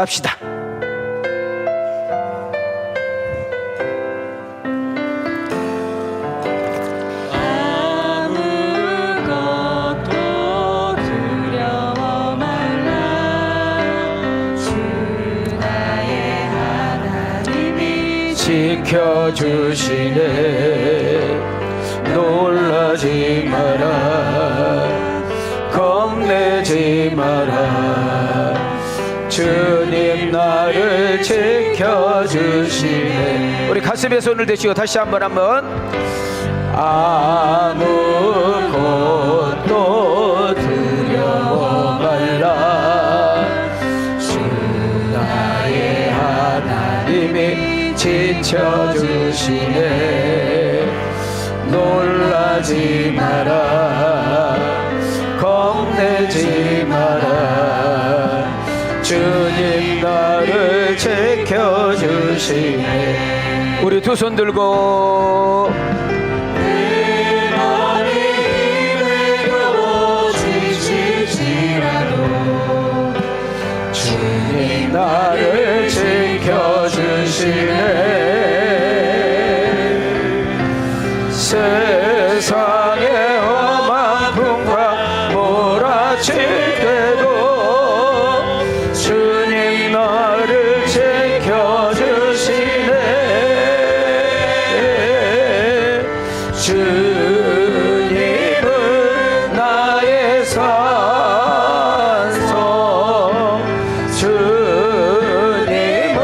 갑시다. 아무것도 두려워 말라. 주 나의 하나님이 지켜주시네. 놀라지 마라. 겁내지 마라. 주님 나를 지켜주시네. 우리 가슴에 손을 대시고 다시 한번 아무것도 두려워 말라. 주 나의 하나님이 지켜주시네. 놀라지 마라. 겁내지 마라. 주님 나를 지켜주시네. 우리 두 손 들고 내 머리 힘을 겨워 지칠지라도 주님 나를 지켜주시네. 세상의 험한 풍과 몰아칠 때도 주님 나를 지켜주시네. 주님은 나의 산성, 주님은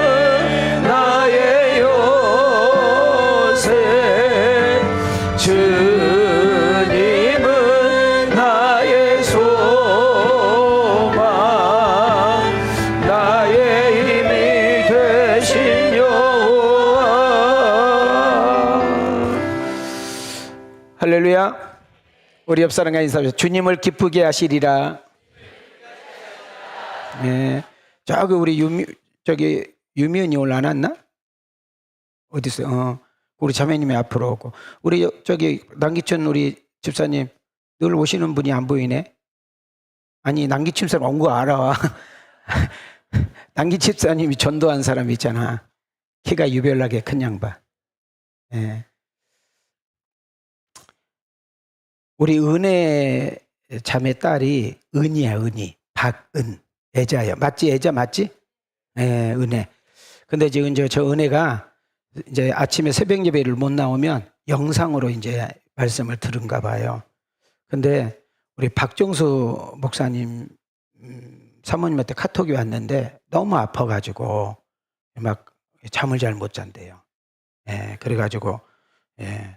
나의 요새, 주님은 나의 소망, 나의 힘이 되신 여호와. 할렐루야. 우리 옆 사람과 인사합시다. 주님을 기쁘게 하시리라. 네. 저기 우리 유미은이 오늘 안 왔나? 어디 있어요? 우리 자매님이 앞으로 오고, 우리 저기 남기천 우리 집사님 늘 오시는 분이 안 보이네. 아니 남기천 사람 온 거 알아. 남기 집사님이 전도한 사람 있잖아. 키가 유별나게 큰 양반. 네. 우리 은혜 자매 딸이 은이야, 은이. 박은. 애자야. 맞지? 애자 맞지? 예, 은혜. 근데 지금 저 은혜가 이제 아침에 새벽 예배를 못 나오면 영상으로 이제 말씀을 들은가 봐요. 근데 우리 박정수 목사님 사모님한테 카톡이 왔는데 너무 아파가지고 막 잠을 잘 못 잔대요. 예, 그래가지고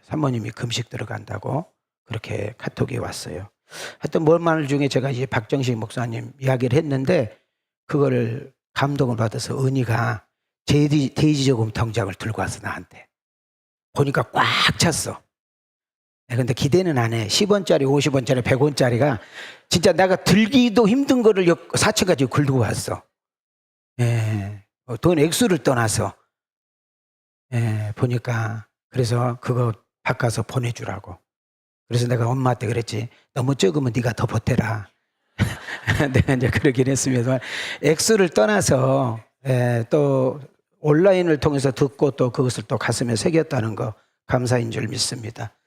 사모님이 금식 들어간다고 그렇게 카톡이 왔어요. 하여튼 뭔 말 중에 제가 이제 박정식 목사님 이야기를 했는데 그거를 감동을 받아서 은희가 대지저금 통장을 들고 왔어. 나한테 보니까 꽉 찼어. 근데 기대는 안 해. 10원짜리 50원짜리 100원짜리가 진짜 내가 들기도 힘든 거를 4층까지 긁고 왔어. 돈 액수를 떠나서 보니까 그래서 그거 바꿔서 보내주라고. 그래서 내가 엄마한테 그랬지. 너무 적으면 네가 더 보태라. 내가 이제 그러긴 했습니다. 액수를 떠나서 또 온라인을 통해서 듣고 또 그것을 또 가슴에 새겼다는 거 감사인 줄 믿습니다.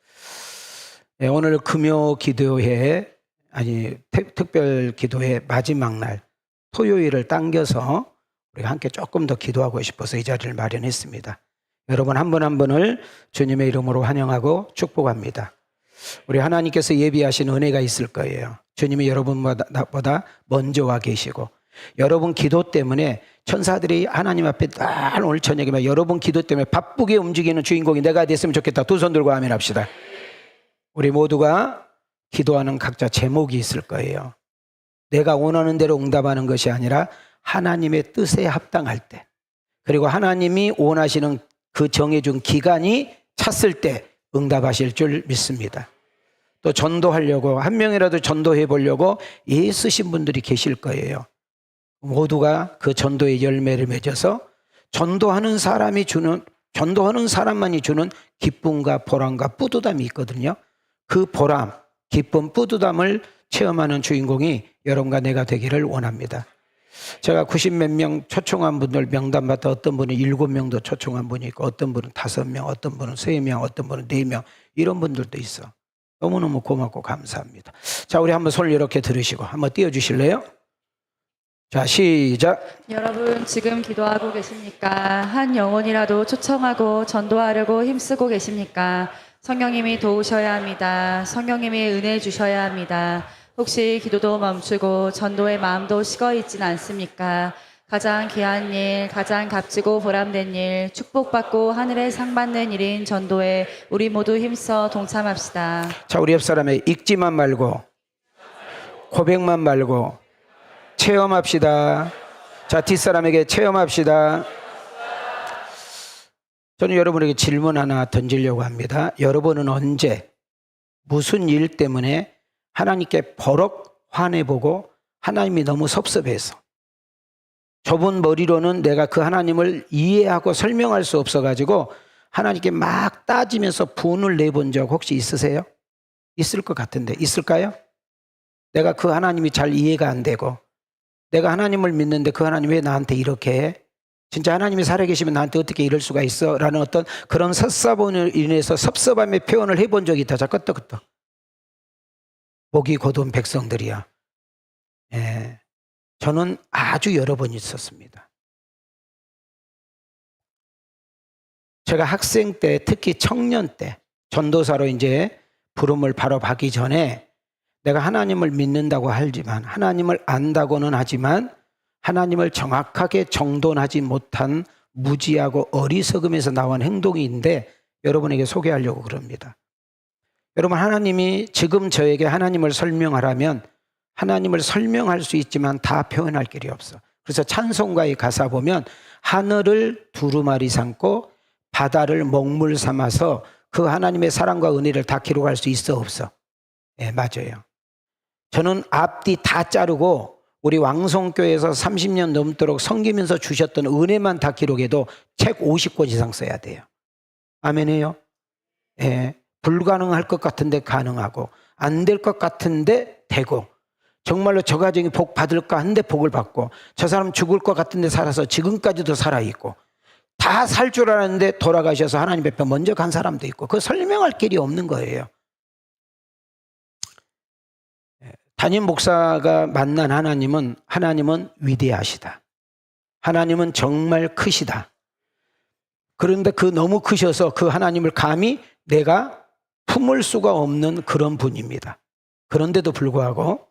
오늘 금요 기도회, 아니 특별 기도회 마지막 날 토요일을 당겨서 우리가 함께 조금 더 기도하고 싶어서 이 자리를 마련했습니다. 여러분 한 분 한 분을 주님의 이름으로 환영하고 축복합니다. 우리 하나님께서 예비하신 은혜가 있을 거예요. 주님이 여러분보다 먼저 와 계시고 여러분 기도 때문에 천사들이 하나님 앞에 날 오늘 저녁에 여러분 기도 때문에 바쁘게 움직이는 주인공이 내가 됐으면 좋겠다. 두 손 들고 아멘 합시다. 우리 모두가 기도하는 각자 제목이 있을 거예요. 내가 원하는 대로 응답하는 것이 아니라 하나님의 뜻에 합당할 때, 그리고 하나님이 원하시는 그 정해준 기간이 찼을 때 응답하실 줄 믿습니다. 또 전도하려고 한 명이라도 전도해 보려고 애쓰신 분들이 계실 거예요. 모두가 그 전도의 열매를 맺어서 전도하는 사람만이 주는 기쁨과 보람과 뿌듯함이 있거든요. 그 보람, 기쁨, 뿌듯함을 체험하는 주인공이 여러분과 내가 되기를 원합니다. 제가 90몇 명 초청한 분들 명단 받다 어떤 분이 7명도 초청한 분이 있고 어떤 분은 5명, 어떤 분은 3명, 어떤 분은 4명 이런 분들도 있어. 너무너무 고맙고 감사합니다. 자, 우리 한번 손을 이렇게 들으시고 한번 띄워주실래요? 자, 시작. 여러분 지금 기도하고 계십니까? 한 영혼이라도 초청하고 전도하려고 힘쓰고 계십니까? 성령님이 도우셔야 합니다. 성령님이 은혜 주셔야 합니다. 혹시 기도도 멈추고 전도의 마음도 식어 있진 않습니까? 가장 귀한 일, 가장 값지고 보람된 일, 축복받고 하늘에 상 받는 일인 전도에 우리 모두 힘써 동참합시다. 자, 우리 옆 사람의 읽지만 말고 고백만 말고 체험합시다. 자, 뒷사람에게 체험합시다. 저는 여러분에게 질문 하나 던지려고 합니다. 여러분은 언제 무슨 일 때문에 하나님께 버럭 화내보고 하나님이 너무 섭섭해서 좁은 머리로는 내가 그 하나님을 이해하고 설명할 수 없어가지고 하나님께 막 따지면서 분을 내본 적 혹시 있으세요? 있을 것 같은데 있을까요? 내가 그 하나님이 잘 이해가 안 되고 내가 하나님을 믿는데 그 하나님이 왜 나한테 이렇게 해? 진짜 하나님이 살아계시면 나한테 어떻게 이럴 수가 있어? 라는 어떤 그런 섭섭함으로 인해서 섭섭함의 표현을 해본 적이 있다. 자, 끄떡끄떡. 목이 곧은 백성들이야. 예. 저는 아주 여러 번 있었습니다. 제가 학생 때, 특히 청년 때, 전도사로 이제 부름을 바로 받기 전에 내가 하나님을 믿는다고 하지만, 하나님을 안다고는 하지만, 하나님을 정확하게 정돈하지 못한 무지하고 어리석음에서 나온 행동인데 여러분에게 소개하려고 그럽니다. 여러분, 하나님이 지금 저에게 하나님을 설명하라면 하나님을 설명할 수 있지만 다 표현할 길이 없어. 그래서 찬송가의 가사 보면 하늘을 두루마리 삼고 바다를 먹물 삼아서 그 하나님의 사랑과 은혜를 다 기록할 수 있어 없어? 예, 맞아요. 저는 앞뒤 다 자르고 우리 왕성교회에서 30년 넘도록 섬기면서 주셨던 은혜만 다 기록해도 책 50권 이상 써야 돼요. 아멘이에요? 예, 불가능할 것 같은데 가능하고 안 될 것 같은데 되고 정말로 저 가정이 복 받을까 한데 복을 받고 저 사람 죽을 것 같은데 살아서 지금까지도 살아있고 다 살 줄 알았는데 돌아가셔서 하나님 앞에 먼저 간 사람도 있고 그거 설명할 길이 없는 거예요. 담임 목사가 만난 하나님은 위대하시다. 하나님은 정말 크시다. 그런데 그 너무 크셔서 그 하나님을 감히 내가 품을 수가 없는 그런 분입니다. 그런데도 불구하고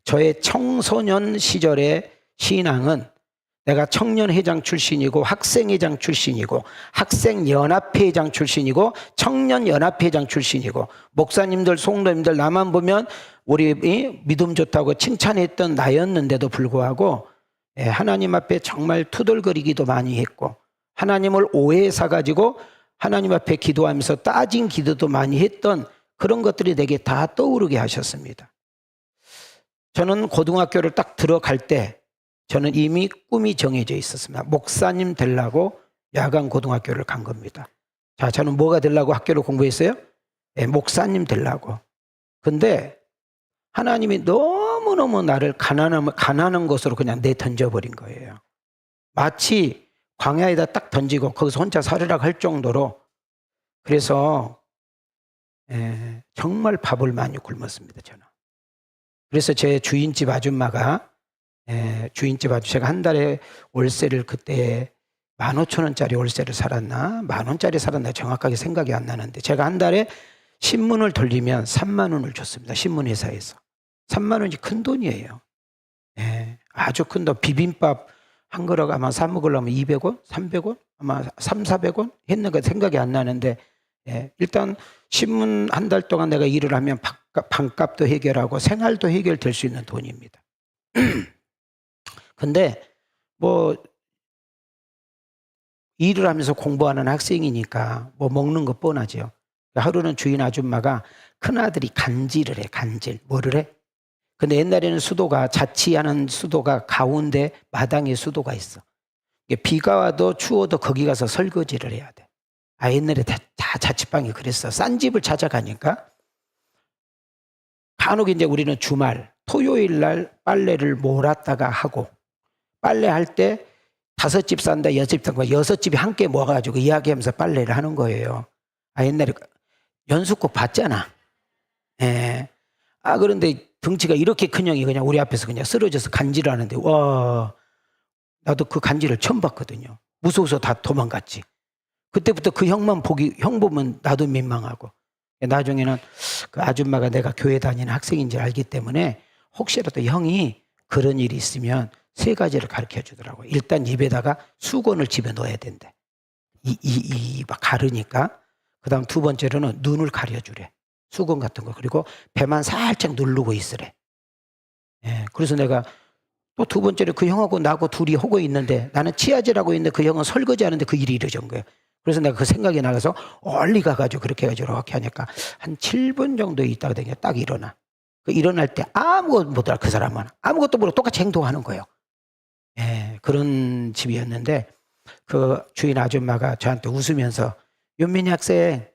저의 청소년 시절의 신앙은 내가 청년회장 출신이고 학생회장 출신이고 학생연합회장 출신이고 청년연합회장 출신이고 목사님들 성도님들 나만 보면 우리 믿음 좋다고 칭찬했던 나였는데도 불구하고 하나님 앞에 정말 투덜거리기도 많이 했고 하나님을 오해해서 가지고 하나님 앞에 기도하면서 따진 기도도 많이 했던 그런 것들이 내게 다 떠오르게 하셨습니다. 저는 고등학교를 딱 들어갈 때 저는 이미 꿈이 정해져 있었습니다. 목사님 되려고 야간 고등학교를 간 겁니다. 자, 저는 뭐가 되려고 학교를 공부했어요? 네, 목사님 되려고. 근데 하나님이 너무너무 나를 가난한 것으로 그냥 내던져버린 거예요. 마치 광야에다 딱 던지고 거기서 혼자 살으라고 할 정도로. 그래서 정말 밥을 많이 굶었습니다, 저는. 그래서 제 주인집 아줌마가 제가 한 달에 월세를 그때 15,000원짜리 월세를 살았나 10,000원짜리 살았나 정확하게 생각이 안 나는데 제가 한 달에 신문을 돌리면 3만 원을 줬습니다. 신문회사에서. 3만 원이 큰 돈이에요. 아주 큰 돈. 비빔밥 한 그릇 아마 사 먹으려면 200원? 300원? 아마 300~400원? 했는가 생각이 안 나는데 일단 신문 한 달 동안 내가 일을 하면 방값도 해결하고 생활도 해결될 수 있는 돈입니다. 근데 뭐 일을 하면서 공부하는 학생이니까 뭐 먹는 거 뻔하죠. 하루는 주인 아줌마가 큰아들이 간질을 해. 간질. 뭐를 해? 근데 옛날에는 자취하는 수도가 가운데 마당에 수도가 있어. 비가 와도 추워도 거기 가서 설거지를 해야 돼. 옛날에 다 자취방이 그랬어. 싼 집을 찾아가니까 간혹 이제 우리는 주말 토요일 날 빨래를 몰았다가 하고 빨래할 때 5집 산다, 6집 산다, 6집이 함께 모아가지고 이야기하면서 빨래를 하는 거예요. 아, 옛날에 연수국 봤잖아. 예. 아, 그런데 덩치가 이렇게 큰 형이 그냥 우리 앞에서 그냥 쓰러져서 간지를 하는데, 와, 나도 그 간지를 처음 봤거든요. 무서워서 다 도망갔지. 그때부터 그 형만 형 보면 나도 민망하고. 나중에는 그 아줌마가 내가 교회 다니는 학생인지 알기 때문에 혹시라도 형이 그런 일이 있으면 3가지를 가르쳐 주더라고요. 일단 입에다가 수건을 집에 넣어야 된대. 막 가르니까. 그 다음 2번째로는 눈을 가려주래. 수건 같은 거. 그리고 배만 살짝 누르고 있으래. 예, 그래서 내가 또 2번째로 그 형하고 나하고 둘이 하고 있는데 나는 치아질하고 있는데 그 형은 설거지 하는데 그 일이 이루어진 거예요. 그래서 내가 그 생각이 나가서 얼리 가가지고 그렇게 해가지고 이렇게 하니까 한 7분 정도 있다가 딱 일어나. 그 일어날 때 아무것도 못 알아. 그 사람은 아무것도 모르고 똑같이 행동하는 거예요. 예, 그런 집이었는데 그 주인 아줌마가 저한테 웃으면서 윤민희 학생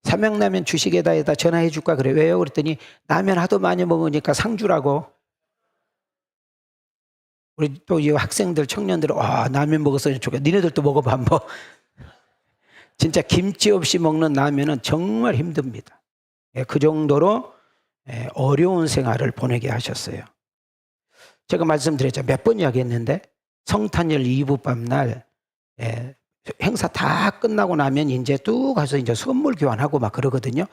삼양라면 주식에다에다 전화해 줄까 그래. 왜요? 그랬더니 라면 하도 많이 먹으니까 상주라고. 우리 또 이 학생들 청년들 와 라면 먹어서 좋겠다. 니네들도 먹어봐 한번. 진짜 김치 없이 먹는 라면은 정말 힘듭니다. 예, 그 정도로 어려운 생활을 보내게 하셨어요. 제가 말씀드렸죠. 몇 번 이야기했는데 성탄절 2부 밤날 행사 다 끝나고 나면 이제 또 가서 이제 선물 교환하고 막 그러거든요.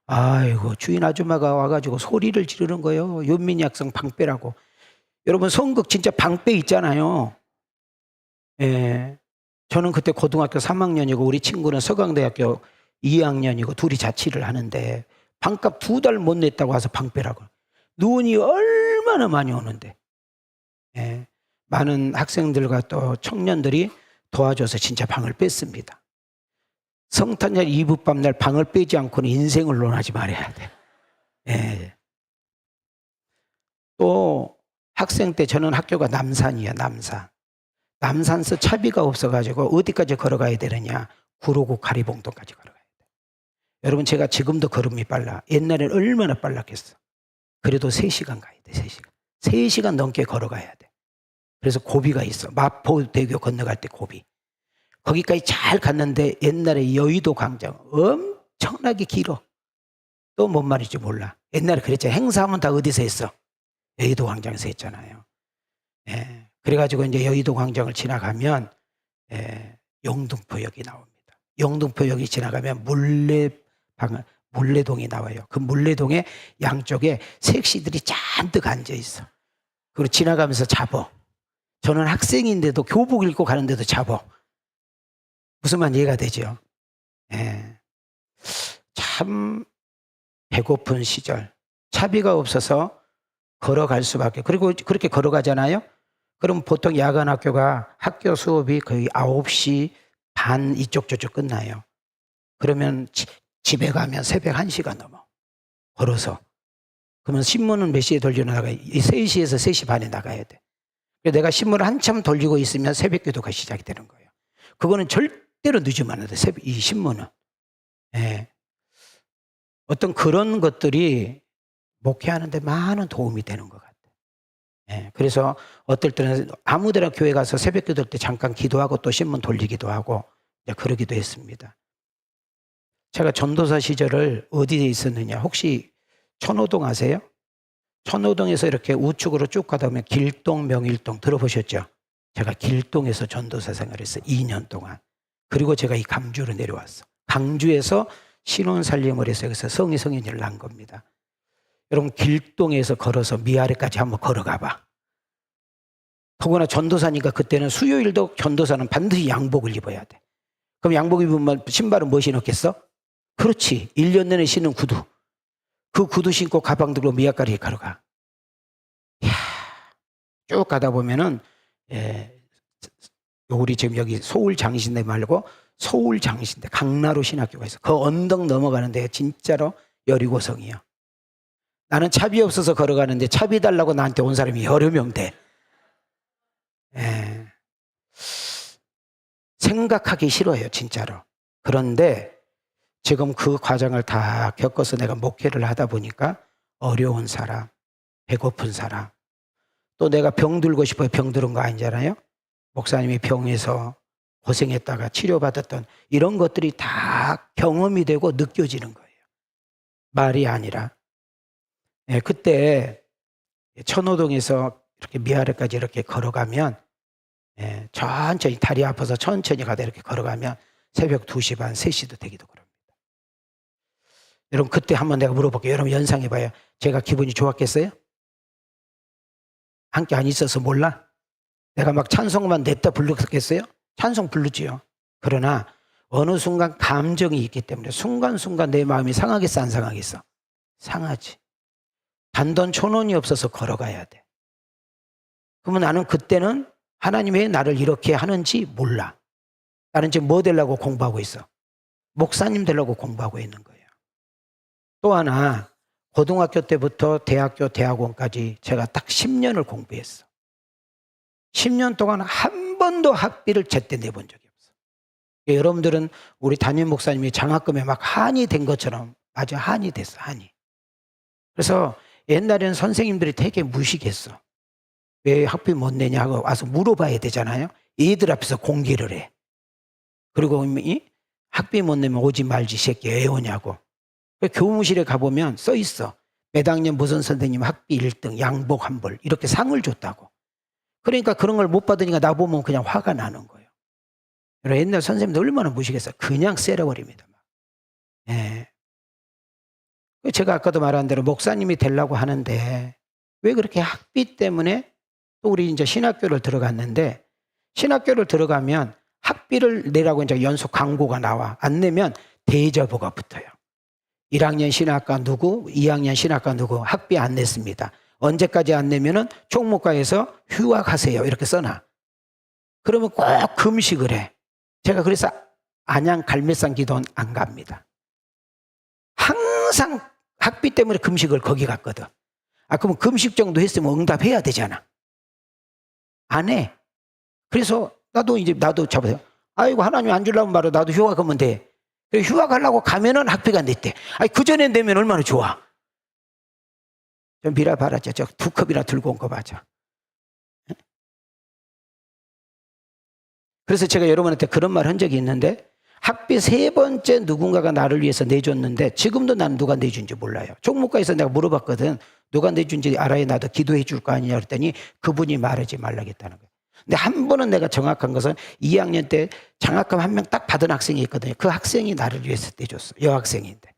아이고 주인 아줌마가 와가지고 소리를 지르는 거예요. 윤민희 학생 방빼라고. 여러분 선극 진짜 방빼 있잖아요. 예. 저는 그때 고등학교 3학년이고 우리 친구는 서강대학교 2학년이고 둘이 자취를 하는데 방값 2달 못 냈다고 와서 방빼라고. 눈이 얼마나 많이 오는데. 예. 많은 학생들과 또 청년들이 도와줘서 진짜 방을 뺐습니다. 성탄절 2부 밤날 방을 빼지 않고는 인생을 논하지 말아야 돼. 예. 또 학생 때 저는 학교가 남산이에요. 남산서 차비가 없어가지고 어디까지 걸어가야 되느냐. 구로구 가리봉동까지 걸어가야 돼. 여러분 제가 지금도 걸음이 빨라. 옛날에는 얼마나 빨랐겠어. 그래도 3시간 가야 돼. 3시간. 3시간 넘게 걸어가야 돼. 그래서 고비가 있어. 마포대교 건너갈 때 고비. 거기까지 잘 갔는데 옛날에 여의도 광장 엄청나게 길어. 또 뭔 말인지 몰라. 옛날에 그랬잖아. 행사하면 다 어디서 했어? 여의도 광장에서 했잖아요. 예. 그래가지고 이제 여의도 광장을 지나가면 영등포역이 나옵니다. 영등포역이 지나가면 물레동이 나와요. 그 물레동에 양쪽에 섹시들이 잔뜩 앉아 있어. 그리고 지나가면서 잡어. 저는 학생인데도 교복 입고 가는데도 잡어. 무슨 말 이해가 되죠? 예. 참 배고픈 시절. 차비가 없어서 걸어갈 수밖에. 그리고 그렇게 걸어가잖아요. 그럼 보통 야간 학교가 학교 수업이 거의 9시 반 이쪽 저쪽 끝나요. 그러면 집에 가면 새벽 1시가 넘어. 걸어서. 그러면 신문은 몇 시에 돌리러 나가요? 3시에서 3시 반에 나가야 돼. 내가 신문을 한참 돌리고 있으면 새벽 기도가 시작이 되는 거예요. 그거는 절대로 늦으면 안 돼. 이 신문은. 예. 어떤 그런 것들이 목회하는 데 많은 도움이 되는 것 같아요. 예. 그래서 어떨 때는 아무 데나 교회 가서 새벽 기도 때 잠깐 기도하고 또 신문 돌리기도 하고 그러기도 했습니다. 제가 전도사 시절을 어디에 있었느냐. 혹시 천호동 아세요? 천호동에서 이렇게 우측으로 쭉 가다 보면 길동, 명일동 들어보셨죠? 제가 길동에서 전도사 생활했어요. 2년 동안. 그리고 제가 이 강주로 내려왔어. 강주에서 신혼살림을 해서 여기서 성인을 낳은 겁니다. 여러분 길동에서 걸어서 미아래까지 한번 걸어가 봐. 더구나 전도사니까 그때는 수요일도 전도사는 반드시 양복을 입어야 돼. 그럼 양복 입으면 신발은 뭐 신었겠어? 그렇지. 1년 내내 신은 구두. 그 구두 신고 가방 들고 미아까지 걸어가. 이야, 쭉 가다 보면은 우리 지금 여기 서울장신대 말고 서울장신대 강나루 신학교가 있어. 그 언덕 넘어가는데 진짜로 여리고성이요. 나는 차비 없어서 걸어가는데 차비 달라고 나한테 온 사람이 여러 명 돼. 생각하기 싫어요, 진짜로. 그런데 지금 그 과정을 다 겪어서 내가 목회를 하다 보니까 어려운 사람, 배고픈 사람, 또 내가 병 들고 싶어요. 병 들은 거 아니잖아요. 목사님이 병에서 고생했다가 치료받았던 이런 것들이 다 경험이 되고 느껴지는 거예요. 말이 아니라. 예, 그때 천호동에서 이렇게 미아래까지 이렇게 걸어가면, 예, 천천히 다리 아파서 천천히 가다 이렇게 걸어가면 새벽 2시 반, 3시도 되기도 그럽니다. 여러분, 그때 한번 내가 물어볼게요. 여러분 연상해봐요. 제가 기분이 좋았겠어요? 함께 안 있어서 몰라? 내가 막 찬송만 냈다 불렀겠어요? 찬송 부르지요. 그러나 어느 순간 감정이 있기 때문에 순간순간 내 마음이 상하겠어, 안 상하겠어? 상하지. 단돈 1,000원이 없어서 걸어가야 돼. 그러면 나는 그때는 하나님 왜 나를 이렇게 하는지 몰라. 나는 지금 뭐 되려고 공부하고 있어? 목사님 되려고 공부하고 있는 거예요. 또 하나, 고등학교 때부터 대학교, 대학원까지 제가 딱 10년을 공부했어. 10년 동안 한 번도 학비를 제때 내본 적이 없어. 여러분들은 우리 담임 목사님이 장학금에 막 한이 된 것처럼, 맞아, 한이 됐어, 한이. 그래서 옛날에는 선생님들이 되게 무식했어. 왜 학비 못 내냐 하고 와서 물어봐야 되잖아요. 애들 앞에서 공개를 해. 그리고 이 학비 못 내면 오지 말지 새끼 왜 오냐고. 교무실에 가보면 써 있어. 매학년 무슨 선생님 학비 1등 양복 한 벌 이렇게 상을 줬다고. 그러니까 그런 걸 못 받으니까 나보면 그냥 화가 나는 거예요. 옛날 선생님들 얼마나 무식했어. 그냥 쎄려버립니다. 예. 제가 아까도 말한 대로 목사님이 되려고 하는데 왜 그렇게 학비 때문에 또 우리 이제 신학교를 들어갔는데 신학교를 들어가면 학비를 내라고 이제 연속 광고가 나와. 안 내면 대자보가 붙어요. 1학년 신학과 누구, 2학년 신학과 누구 학비 안 냈습니다. 언제까지 안 내면은 총무과에서 휴학하세요. 이렇게 써놔. 그러면 꼭 금식을 해. 제가 그래서 안양 갈매산 기도원 안 갑니다. 항상 학비 때문에 금식을 거기 갔거든. 아, 그러면 금식 정도 했으면 응답해야 되잖아. 안 해. 그래서 나도 잡아요. 아이고, 하나님 안 주려면 말로 나도 휴학하면 돼. 휴학하려고 가면은 학비가 냈대. 아니, 그전에 내면 얼마나 좋아. 좀 미라 봐라죠. 저 2컵이나 들고 온 거 봐자. 그래서 제가 여러분한테 그런 말 한 적이 있는데 학비 3번째 누군가가 나를 위해서 내줬는데 지금도 난 누가 내준지 몰라요. 총무과에서 내가 물어봤거든. 누가 내준지 알아야 나도 기도해 줄 거 아니냐 그랬더니 그분이 말하지 말라겠다는 거예요. 근데 한 번은 내가 정확한 것은 2학년 때 장학금 1명 딱 받은 학생이 있거든요. 그 학생이 나를 위해서 내줬어. 여학생인데.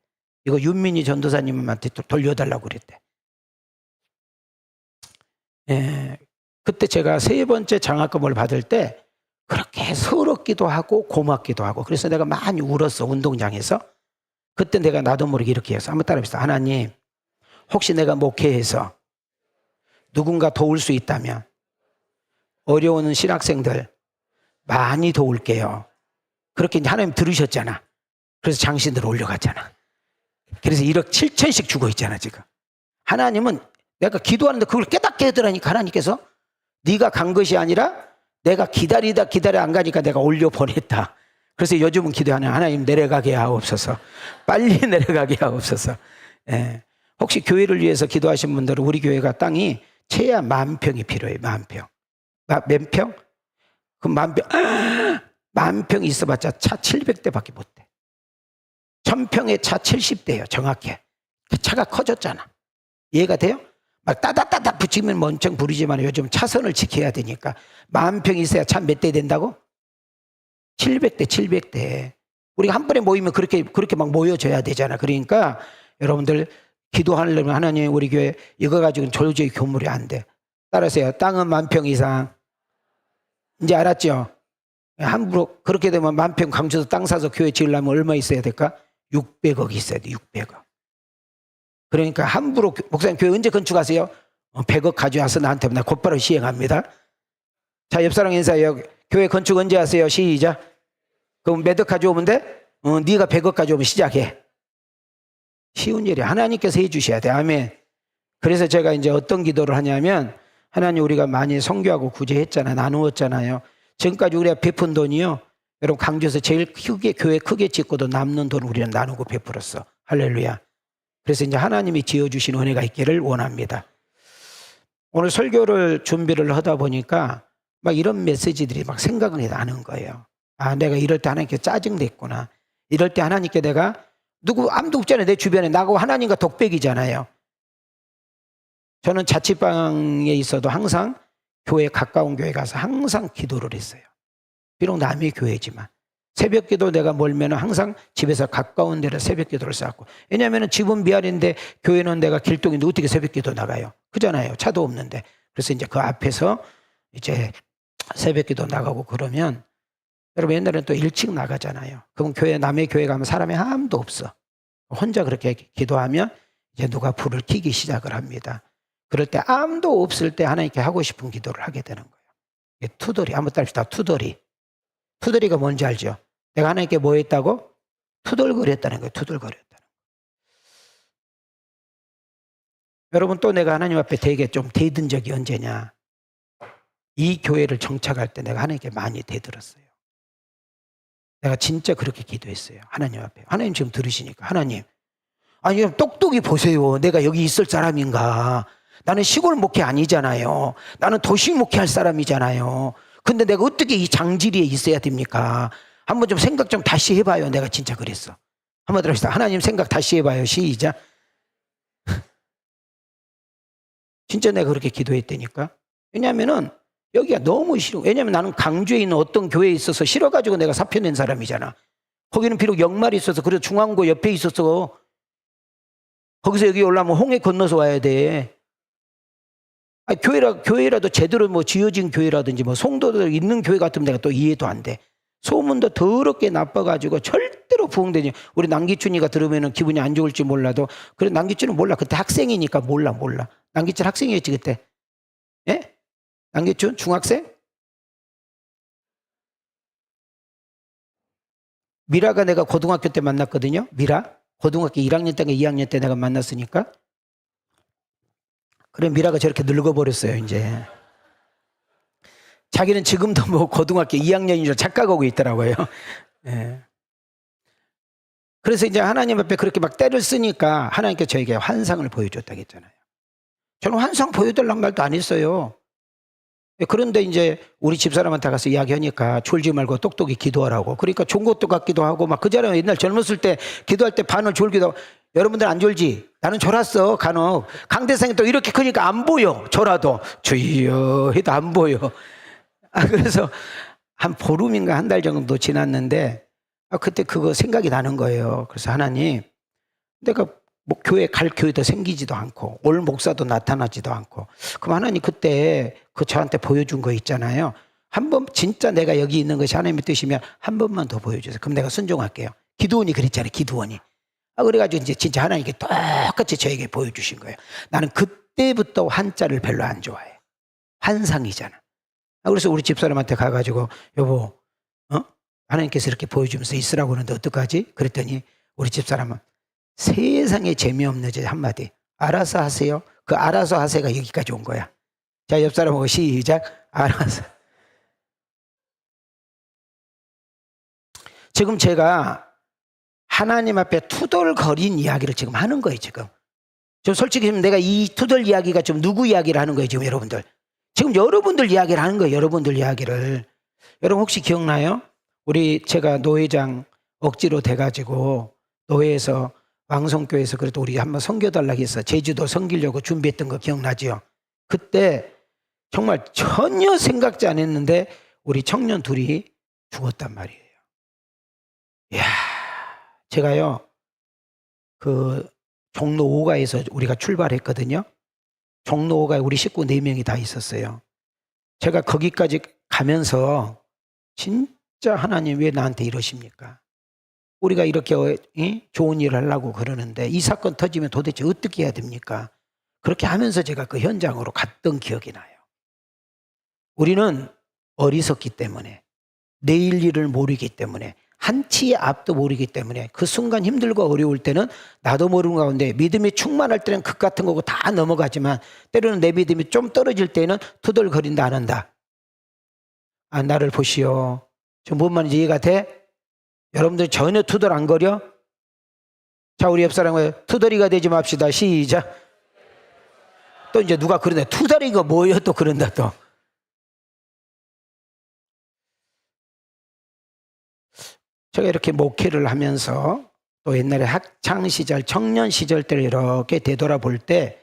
이거 윤민희 전도사님한테 돌려달라고 그랬대. 예, 그때 제가 3번째 장학금을 받을 때 그렇게 서럽기도 하고 고맙기도 하고 그래서 내가 많이 울었어. 운동장에서. 그때 내가 나도 모르게 이렇게 해서 한번 따라해봅시다. 하나님, 혹시 내가 목회해서 누군가 도울 수 있다면 어려운 신학생들 많이 도울게요. 그렇게 이제 하나님 들으셨잖아. 그래서 장신들 올려갔잖아. 그래서 1억 7천씩 주고 있잖아 지금. 하나님은 내가 기도하는데 그걸 깨닫게 하더라니까. 하나님께서 네가 간 것이 아니라 내가 기다리다 안 가니까 내가 올려보냈다. 그래서 요즘은 기도하는 하나님 내려가게 하옵소서. 빨리 내려가게 하옵소서. 예. 혹시 교회를 위해서 기도하신 분들은 우리 교회가 땅이 최야 10,000평이 필요해요. 10,000평. 몇 평? 그럼 10,000평. 10,000평 있어봤자 차 700대밖에 못 돼. 1,000평에 차 70대예요. 정확해. 그 차가 커졌잖아. 이해가 돼요? 막 따닥따닥 붙이면 엄청 부리지만 요즘 차선을 지켜야 되니까 10,000평 있어야 차 몇 대 된다고? 700대. 우리가 한 번에 모이면 그렇게 막 모여져야 되잖아. 그러니까 여러분들 기도하려면 하나님 우리 교회 이거 가지고는 도저히 교물이 안 돼. 따라서요. 땅은 10,000평 이상. 이제 알았죠? 함부로 그렇게 되면 10,000평 강주에서 땅 사서 교회 지으려면 얼마 있어야 될까? 600억 있어야 돼. 600억. 그러니까 함부로 목사님 교회 언제 건축하세요? 100억 가져와서 나한테 나 곧바로 시행합니다. 자, 옆사람 인사해요. 교회 건축 언제 하세요? 시작. 그럼 몇 억 가져오면 돼? 네가 100억 가져오면 시작해. 쉬운 일이 하나님께서 해주셔야 돼. 아멘. 그래서 제가 이제 어떤 기도를 하냐면 하나님 우리가 많이 선교하고 구제했잖아요. 나누었잖아요. 지금까지 우리가 베푼 돈이요. 여러분 강주에서 제일 크게 교회 크게 짓고도 남는 돈 우리는 나누고 베풀었어. 할렐루야. 그래서 이제 하나님이 지어주신 은혜가 있기를 원합니다. 오늘 설교를 준비를 하다 보니까 막 이런 메시지들이 막 생각이 나는 거예요. 아, 내가 이럴 때 하나님께 짜증냈구나. 이럴 때 하나님께 내가 아무도 없잖아요. 내 주변에 나하고 하나님과 독백이잖아요. 저는 자취방에 있어도 항상 교회 가까운 교회 가서 항상 기도를 했어요. 비록 남의 교회지만 새벽 기도 내가 멀면 항상 집에서 가까운 데를 새벽 기도를 쌓았고, 왜냐하면 집은 미안인데 교회는 내가 길동인데 어떻게 새벽 기도 나가요? 그잖아요. 차도 없는데. 그래서 이제 그 앞에서 이제 새벽 기도 나가고 그러면, 여러분 옛날에는 또 일찍 나가잖아요. 그럼 남의 교회 가면 사람이 아무도 없어. 혼자 그렇게 기도하면 이제 누가 불을 켜기 시작을 합니다. 그럴 때 아무도 없을 때 하나님께 하고 싶은 기도를 하게 되는 거예요. 투덜이, 한번 따릅시다. 투덜이. 투덜이가 뭔지 알죠? 내가 하나님께 뭐 했다고? 투덜거렸다는 거예요. 투덜거렸다는 거예요. 여러분, 또 내가 하나님 앞에 되게 좀 대든 적이 언제냐? 이 교회를 정착할 때 내가 하나님께 많이 대들었어요. 내가 진짜 그렇게 기도했어요. 하나님 앞에. 하나님 지금 들으시니까. 하나님, 아니 좀 똑똑히 보세요. 내가 여기 있을 사람인가? 나는 시골 목회 아니잖아요. 나는 도시 목회할 사람이잖아요. 근데 내가 어떻게 이 장지리에 있어야 됩니까? 한번 좀 생각 좀 다시 해봐요. 내가 진짜 그랬어. 한번 들읍시다. 하나님 생각 다시 해봐요. 시작. 진짜 내가 그렇게 기도했다니까. 왜냐하면은 여기가 너무 싫어. 왜냐하면 나는 강주에 있는 어떤 교회에 있어서 싫어가지고 내가 사표 낸 사람이잖아. 거기는 비록 역말이 있어서, 그래도 중앙고 옆에 있어서 거기서 여기 올라오면 홍해 건너서 와야 돼. 아니, 교회라도 제대로 뭐 지어진 교회라든지 뭐 성도들 있는 교회 같으면 내가 또 이해도 안 돼. 소문도 더럽게 나빠가지고 절대로 부흥되지. 우리 남기춘이가 들으면 기분이 안 좋을지 몰라도, 그래 남기춘은 몰라. 그때 학생이니까 몰라. 남기춘 학생이었지 그때. 예? 남기춘 중학생? 미라가 내가 고등학교 때 만났거든요. 미라 고등학교 1학년 때인가 2학년 때 내가 만났으니까. 그래 미라가 저렇게 늙어버렸어요 이제. 자기는 지금도 뭐 고등학교 2학년인 줄 착각하고 있더라고요. 예. 그래서 이제 하나님 앞에 그렇게 막 때를 쓰니까 하나님께 저에게 환상을 보여줬다고 했잖아요. 저는 환상 보여달란 말도 안 했어요. 그런데 이제 우리 집사람한테 가서 이야기하니까 졸지 말고 똑똑히 기도하라고. 그러니까 좋은 것도 같기도 하고, 막 그 사람은 옛날 젊었을 때 기도할 때 반을 졸기도 하고. 여러분들 안 졸지? 나는 졸았어 간혹. 강대상이 또 이렇게 크니까 안 보여. 졸아도 주여 해도 안 보여. 그래서 한 보름인가 한 달 정도 지났는데 그때 그거 생각이 나는 거예요. 그래서 하나님, 내가 뭐 교회 갈 교회도 생기지도 않고 올 목사도 나타나지도 않고, 그럼 하나님 그때 그 저한테 보여준 거 있잖아요. 한 번 진짜 내가 여기 있는 것이 하나님의 뜻이면 한 번만 더 보여주세요. 그럼 내가 순종할게요. 기도원이 그랬잖아요. 기도원이. 그래가지고 이제 진짜 하나님께 똑같이 저에게 보여주신 거예요. 나는 그때부터 한자를 별로 안 좋아해. 환상이잖아. 그래서 우리 집사람한테 가가지고 여보, 하나님께서 이렇게 보여주면서 있으라고 하는데 어떡하지? 그랬더니 우리 집사람은 세상에 재미없는 저 한마디. 알아서 하세요. 그 알아서 하세요가 여기까지 온 거야. 자, 옆 사람하고 시작. 알아서. 지금 제가 하나님 앞에 투덜거린 이야기를 지금 하는 거예요, 지금. 좀 솔직히 내가 이 투덜 이야기가 좀 누구 이야기를 하는 거예요, 지금 여러분들. 지금 여러분들 이야기를 하는 거예요, 여러분들 이야기를. 여러분 혹시 기억나요? 제가 노회장 억지로 돼가지고 노회에서 왕성교회에서 그래도 우리 한번 섬겨달라고 해서 제주도 섬기려고 준비했던 거 기억나죠? 그때 정말 전혀 생각지 않았는데 우리 청년 둘이 죽었단 말이에요. 이야, 제가요, 그 종로 5가에서 우리가 출발했거든요. 종로 5가에 우리 식구 4명이 다 있었어요. 제가 거기까지 가면서 진짜 하나님 왜 나한테 이러십니까? 우리가 이렇게 좋은 일을 하려고 그러는데 이 사건 터지면 도대체 어떻게 해야 됩니까? 그렇게 하면서 제가 그 현장으로 갔던 기억이 나요. 우리는 어리석기 때문에, 내일 일을 모르기 때문에, 한치의 앞도 모르기 때문에 그 순간 힘들고 어려울 때는 나도 모르는 가운데 믿음이 충만할 때는 극 같은 거고 다 넘어가지만, 때로는 내 믿음이 좀 떨어질 때는 투덜거린다 안 한다. 나를 보시오. 저 뭔 말인지 이해가 돼? 여러분들 전혀 투덜 안 거려? 자, 우리 옆 사람과 투덜이가 되지 맙시다. 시작. 또 이제 누가 그런다. 투다리가 뭐예요? 또 그런다 또. 제가 이렇게 목회를 하면서 또 옛날에 학창 시절, 청년 시절 때를 이렇게 되돌아볼 때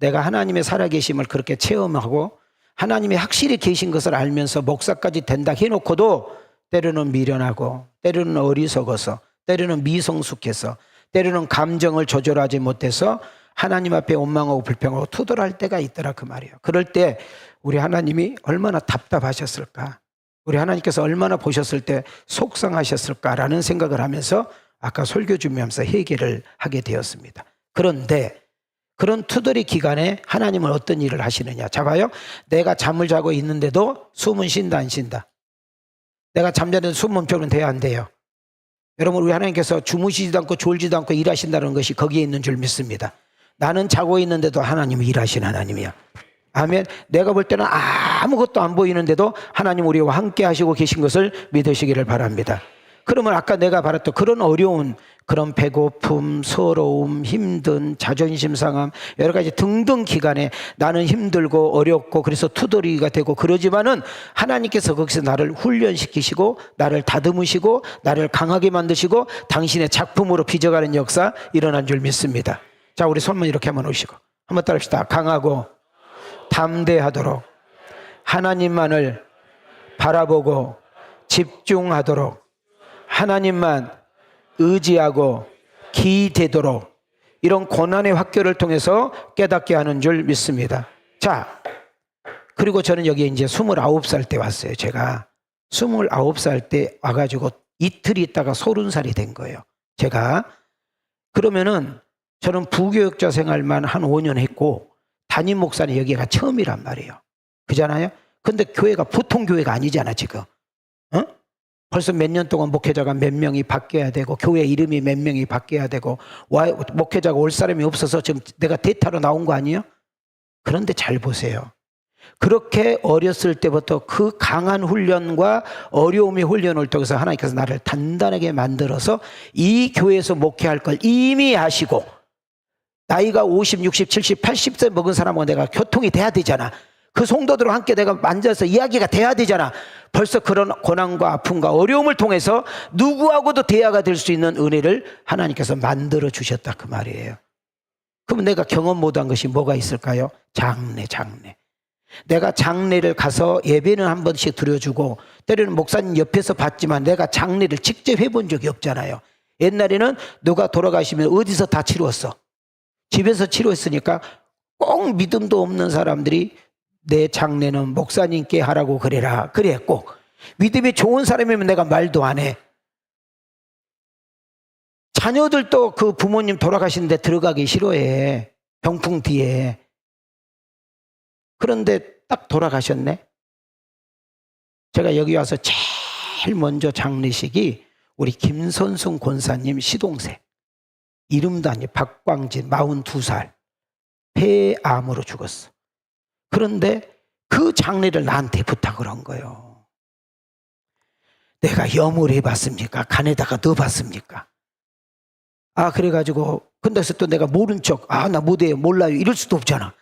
내가 하나님의 살아계심을 그렇게 체험하고 하나님이 확실히 계신 것을 알면서 목사까지 된다 해놓고도 때로는 미련하고 때로는 어리석어서 때로는 미성숙해서 때로는 감정을 조절하지 못해서 하나님 앞에 원망하고 불평하고 투덜할 때가 있더라 그 말이에요. 그럴 때 우리 하나님이 얼마나 답답하셨을까, 우리 하나님께서 얼마나 보셨을 때 속상하셨을까라는 생각을 하면서 아까 설교 준비하면서 회개를 하게 되었습니다. 그런데 그런 투덜이 기간에 하나님은 어떤 일을 하시느냐. 자 봐요. 내가 잠을 자고 있는데도 숨은 쉰다 안 쉰다? 내가 잠자는데 숨은 표는 돼야 안 돼요? 여러분, 우리 하나님께서 주무시지도 않고 졸지도 않고 일하신다는 것이 거기에 있는 줄 믿습니다. 나는 자고 있는데도 하나님은 일하신 하나님이야. 아멘. 내가 볼 때는 아무것도 안 보이는데도 하나님 우리와 함께 하시고 계신 것을 믿으시기를 바랍니다. 그러면 아까 내가 바랐던 그런 어려운, 그런 배고픔, 서러움, 힘든, 자존심 상함, 여러 가지 등등 기간에 나는 힘들고 어렵고 그래서 투덜이가 되고 그러지만은 하나님께서 거기서 나를 훈련시키시고 나를 다듬으시고 나를 강하게 만드시고 당신의 작품으로 빚어가는 역사 일어난 줄 믿습니다. 자, 우리 손만 이렇게 한번 오시고 한번 따라합시다. 강하고 담대하도록 하나님만을 바라보고 집중하도록 하나님만 의지하고 기대도록 이런 고난의 학교를 통해서 깨닫게 하는 줄 믿습니다. 자, 그리고 저는 여기 이제 29살 때 왔어요. 제가 29살 때 와가지고 이틀 있다가 30살이 된 거예요. 제가. 그러면은 저는 부교육자 생활만 한 5년 했고 담임 목사는 여기가 처음이란 말이에요. 그잖아요? 근데 교회가 보통 교회가 아니잖아 지금. 어? 벌써 몇 년 동안 목회자가 몇 명이 바뀌어야 되고 교회 이름이 몇 명이 바뀌어야 되고 목회자가 올 사람이 없어서 지금 내가 대타로 나온 거 아니에요? 그런데 잘 보세요. 그렇게 어렸을 때부터 그 강한 훈련과 어려움의 훈련을 통해서 하나님께서 나를 단단하게 만들어서 이 교회에서 목회할 걸 이미 아시고 나이가 50, 60, 70, 80세 먹은 사람과 내가 교통이 돼야 되잖아. 그 성도들과 함께 내가 만져서 이야기가 돼야 되잖아. 벌써 그런 고난과 아픔과 어려움을 통해서 누구하고도 대화가 될 수 있는 은혜를 하나님께서 만들어 주셨다 그 말이에요. 그러면 내가 경험 못한 것이 뭐가 있을까요? 장례. 내가 장례를 가서 예배는 한 번씩 드려주고 때로는 목사님 옆에서 봤지만 내가 장례를 직접 해본 적이 없잖아요. 옛날에는 누가 돌아가시면 어디서 다 치루었어? 집에서 치료했으니까 꼭 믿음도 없는 사람들이 내 장례는 목사님께 하라고 그래라 그랬고 믿음이 좋은 사람이면 내가 말도 안 해. 자녀들도 그 부모님 돌아가시는데 들어가기 싫어해. 병풍 뒤에. 그런데 딱 돌아가셨네. 제가 여기 와서 제일 먼저 장례식이 우리 김선승 권사님 시동생. 이름도 아니 박광진 42살 폐암으로 죽었어. 그런데 그 장례를 나한테 부탁을 한 거예요. 내가 염을 해봤습니까? 간에다가 넣어봤습니까? 그래가지고 근데서 또 내가 모른 척 나 못해요 몰라요 이럴 수도 없잖아.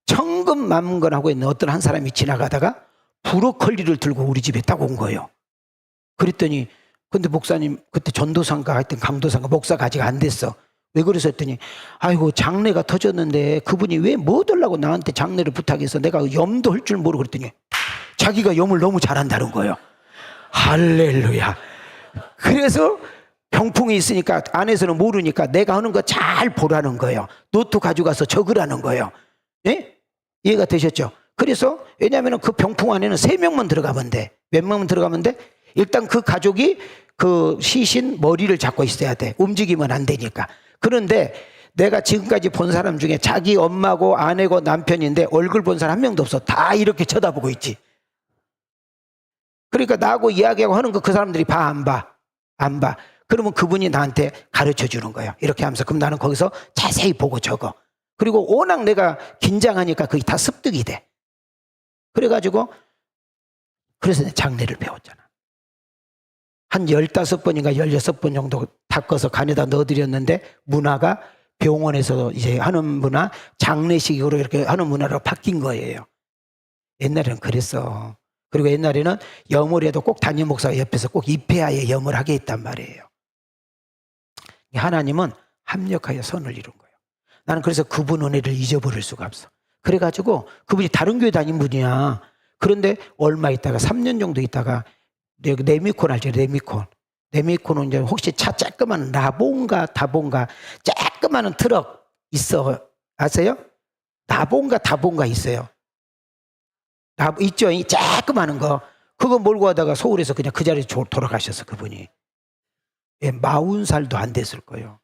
천근만근하고 있는 어떤 한 사람이 지나가다가 브로콜리를 들고 우리 집에 딱 온 거예요. 그랬더니 근데 목사님 그때 전도사인가 하여튼 강도사인가 목사가 아직 안 됐어. 왜 그래서 했더니 아이고 장례가 터졌는데 그분이 왜 뭐 달라고 나한테 장례를 부탁해서 내가 염도 할 줄 모르고 그랬더니 자기가 염을 너무 잘한다는 거예요. 할렐루야. 그래서 병풍이 있으니까 안에서는 모르니까 내가 하는 거 잘 보라는 거예요. 노트 가져가서 적으라는 거예요. 예? 이해가 되셨죠? 그래서 왜냐하면 그 병풍 안에는 3명만 들어가면 돼. 몇 명만 들어가면 돼? 일단 그 가족이 그 시신 머리를 잡고 있어야 돼. 움직이면 안 되니까. 그런데 내가 지금까지 본 사람 중에 자기 엄마고 아내고 남편인데 얼굴 본 사람 한 명도 없어. 다 이렇게 쳐다보고 있지. 그러니까 나하고 이야기하고 하는 거 그 사람들이 봐, 안 봐? 안 봐. 그러면 그분이 나한테 가르쳐 주는 거예요. 이렇게 하면서 그럼 나는 거기서 자세히 보고 적어. 그리고 워낙 내가 긴장하니까 그게 다 습득이 돼. 그래가지고 그래서 내가 장례를 배웠잖아. 한 15번인가 16번 정도 닦아서 간에다 넣어드렸는데 문화가 병원에서 이제 하는 문화, 장례식으로 이렇게 하는 문화로 바뀐 거예요. 옛날에는 그랬어. 그리고 옛날에는 염을 해도 꼭 담임 목사가 옆에서 꼭 입회하에 염을 하게 했단 말이에요. 하나님은 합력하여 선을 이룬 거예요. 나는 그래서 그분 은혜를 잊어버릴 수가 없어. 그래가지고 그분이 다른 교회 다닌 분이야. 그런데 얼마 있다가 3년 정도 있다가 레미콘 알죠? 레미콘은 이제 혹시 차 조그만 라본가 다본가 조그마한 트럭 있어 아세요? 라본가 다본가 있어요. 있죠? 이 조그마한 거 그거 몰고 가다가 서울에서 그냥 그 자리에 돌아가셨어 그분이. 예, 40살도 안 됐을 거예요.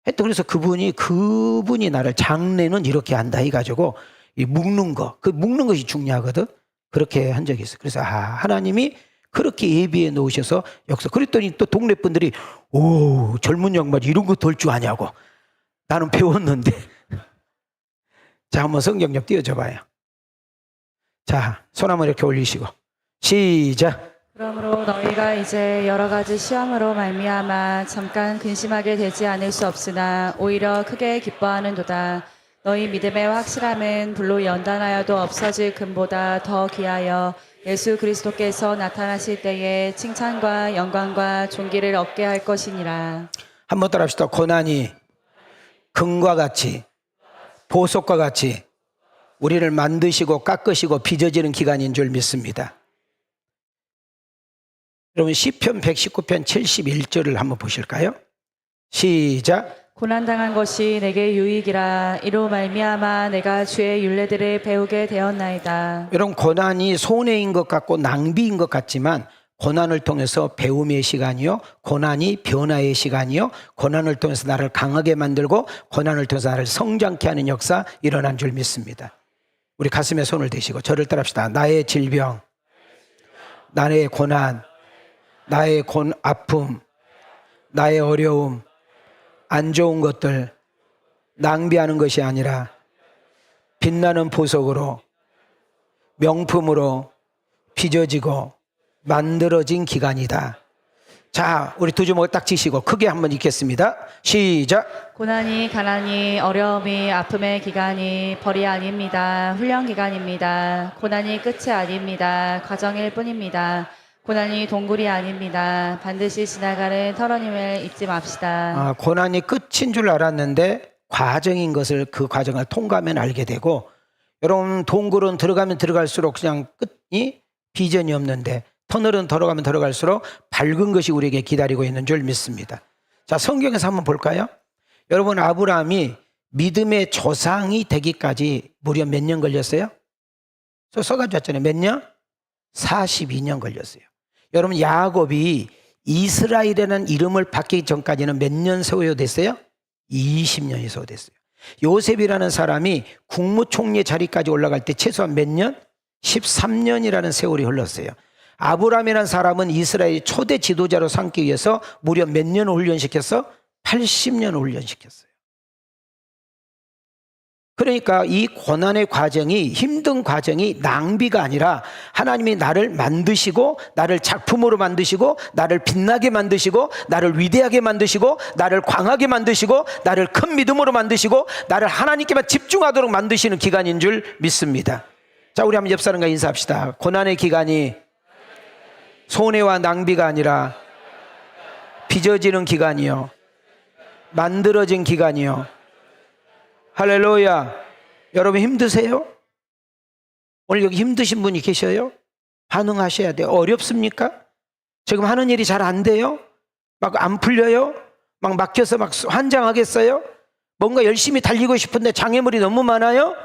하여튼 그래서 그분이 나를 장례는 이렇게 한다 해가지고 이 묶는 거, 그 묶는 것이 중요하거든. 그렇게 한 적이 있어. 그래서 하나님이 그렇게 예비해 놓으셔서 역사. 그랬더니 또 동네 분들이 오 젊은 양반 이런 거 될 줄 아냐고. 나는 배웠는데. 자 한번 성경 좀 띄워줘 봐요. 자 손 한번 이렇게 올리시고 시작. 그러므로 너희가 이제 여러 가지 시험으로 말미암아 잠깐 근심하게 되지 않을 수 없으나 오히려 크게 기뻐하는도다. 너희 믿음의 확실함은 불로 연단하여도 없어질 금보다 더 귀하여 예수 그리스도께서 나타나실 때에 칭찬과 영광과 존귀를 얻게 할 것이니라. 한번 따라합시다. 고난이 금과 같이 보석과 같이 우리를 만드시고 깎으시고 빚어지는 기간인 줄 믿습니다. 여러분 시편 119편 71절을 한번 보실까요? 시작. 고난당한 것이 내게 유익이라. 이로 말미암아 내가 주의 율례들을 배우게 되었나이다. 여러분 고난이 손해인 것 같고 낭비인 것 같지만 고난을 통해서 배움의 시간이요, 고난이 변화의 시간이요, 고난을 통해서 나를 강하게 만들고 고난을 통해서 나를 성장케 하는 역사 일어난 줄 믿습니다. 우리 가슴에 손을 대시고 저를 따라합시다. 나의 질병, 나의 고난, 나의 아픔, 나의 어려움, 안 좋은 것들 낭비하는 것이 아니라 빛나는 보석으로 명품으로 빚어지고 만들어진 기간이다. 자, 우리 두 주먹을 딱 쥐시고 크게 한번 읽겠습니다. 시작. 고난이, 가난이, 어려움이, 아픔의 기간이 벌이 아닙니다. 훈련 기간입니다. 고난이 끝이 아닙니다. 과정일 뿐입니다. 고난이 동굴이 아닙니다. 반드시 지나가는 털어님을 잊지 맙시다. 고난이 끝인 줄 알았는데 과정인 것을 그 과정을 통과하면 알게 되고, 여러분 동굴은 들어가면 들어갈수록 그냥 끝이 비전이 없는데 터널은 들어가면 들어갈수록 밝은 것이 우리에게 기다리고 있는 줄 믿습니다. 자, 성경에서 한번 볼까요? 여러분 아브라함이 믿음의 조상이 되기까지 무려 몇 년 걸렸어요? 저 써가지고 왔잖아요. 몇 년? 42년 걸렸어요. 여러분 야곱이 이스라엘이라는 이름을 받기 전까지는 몇 년 소요됐어요? 20년이 소요됐어요. 요셉이라는 사람이 국무총리 자리까지 올라갈 때 최소한 몇 년? 13년이라는 세월이 흘렀어요. 아브라함이라는 사람은 이스라엘 초대 지도자로 삼기 위해서 무려 몇 년을 훈련시켰어? 80년을 훈련시켰어요. 그러니까 이 고난의 과정이, 힘든 과정이 낭비가 아니라 하나님이 나를 만드시고 나를 작품으로 만드시고 나를 빛나게 만드시고 나를 위대하게 만드시고 나를 광하게 만드시고 나를 큰 믿음으로 만드시고 나를 하나님께만 집중하도록 만드시는 기간인 줄 믿습니다. 자, 우리 한번 옆 사람과 인사합시다. 고난의 기간이 손해와 낭비가 아니라 빚어지는 기간이요, 만들어진 기간이요. 할렐루야. 여러분 힘드세요? 오늘 여기 힘드신 분이 계셔요? 반응하셔야 돼요. 어렵습니까? 지금 하는 일이 잘 안 돼요? 막 안 풀려요? 막 막혀서 막 환장하겠어요? 뭔가 열심히 달리고 싶은데 장애물이 너무 많아요?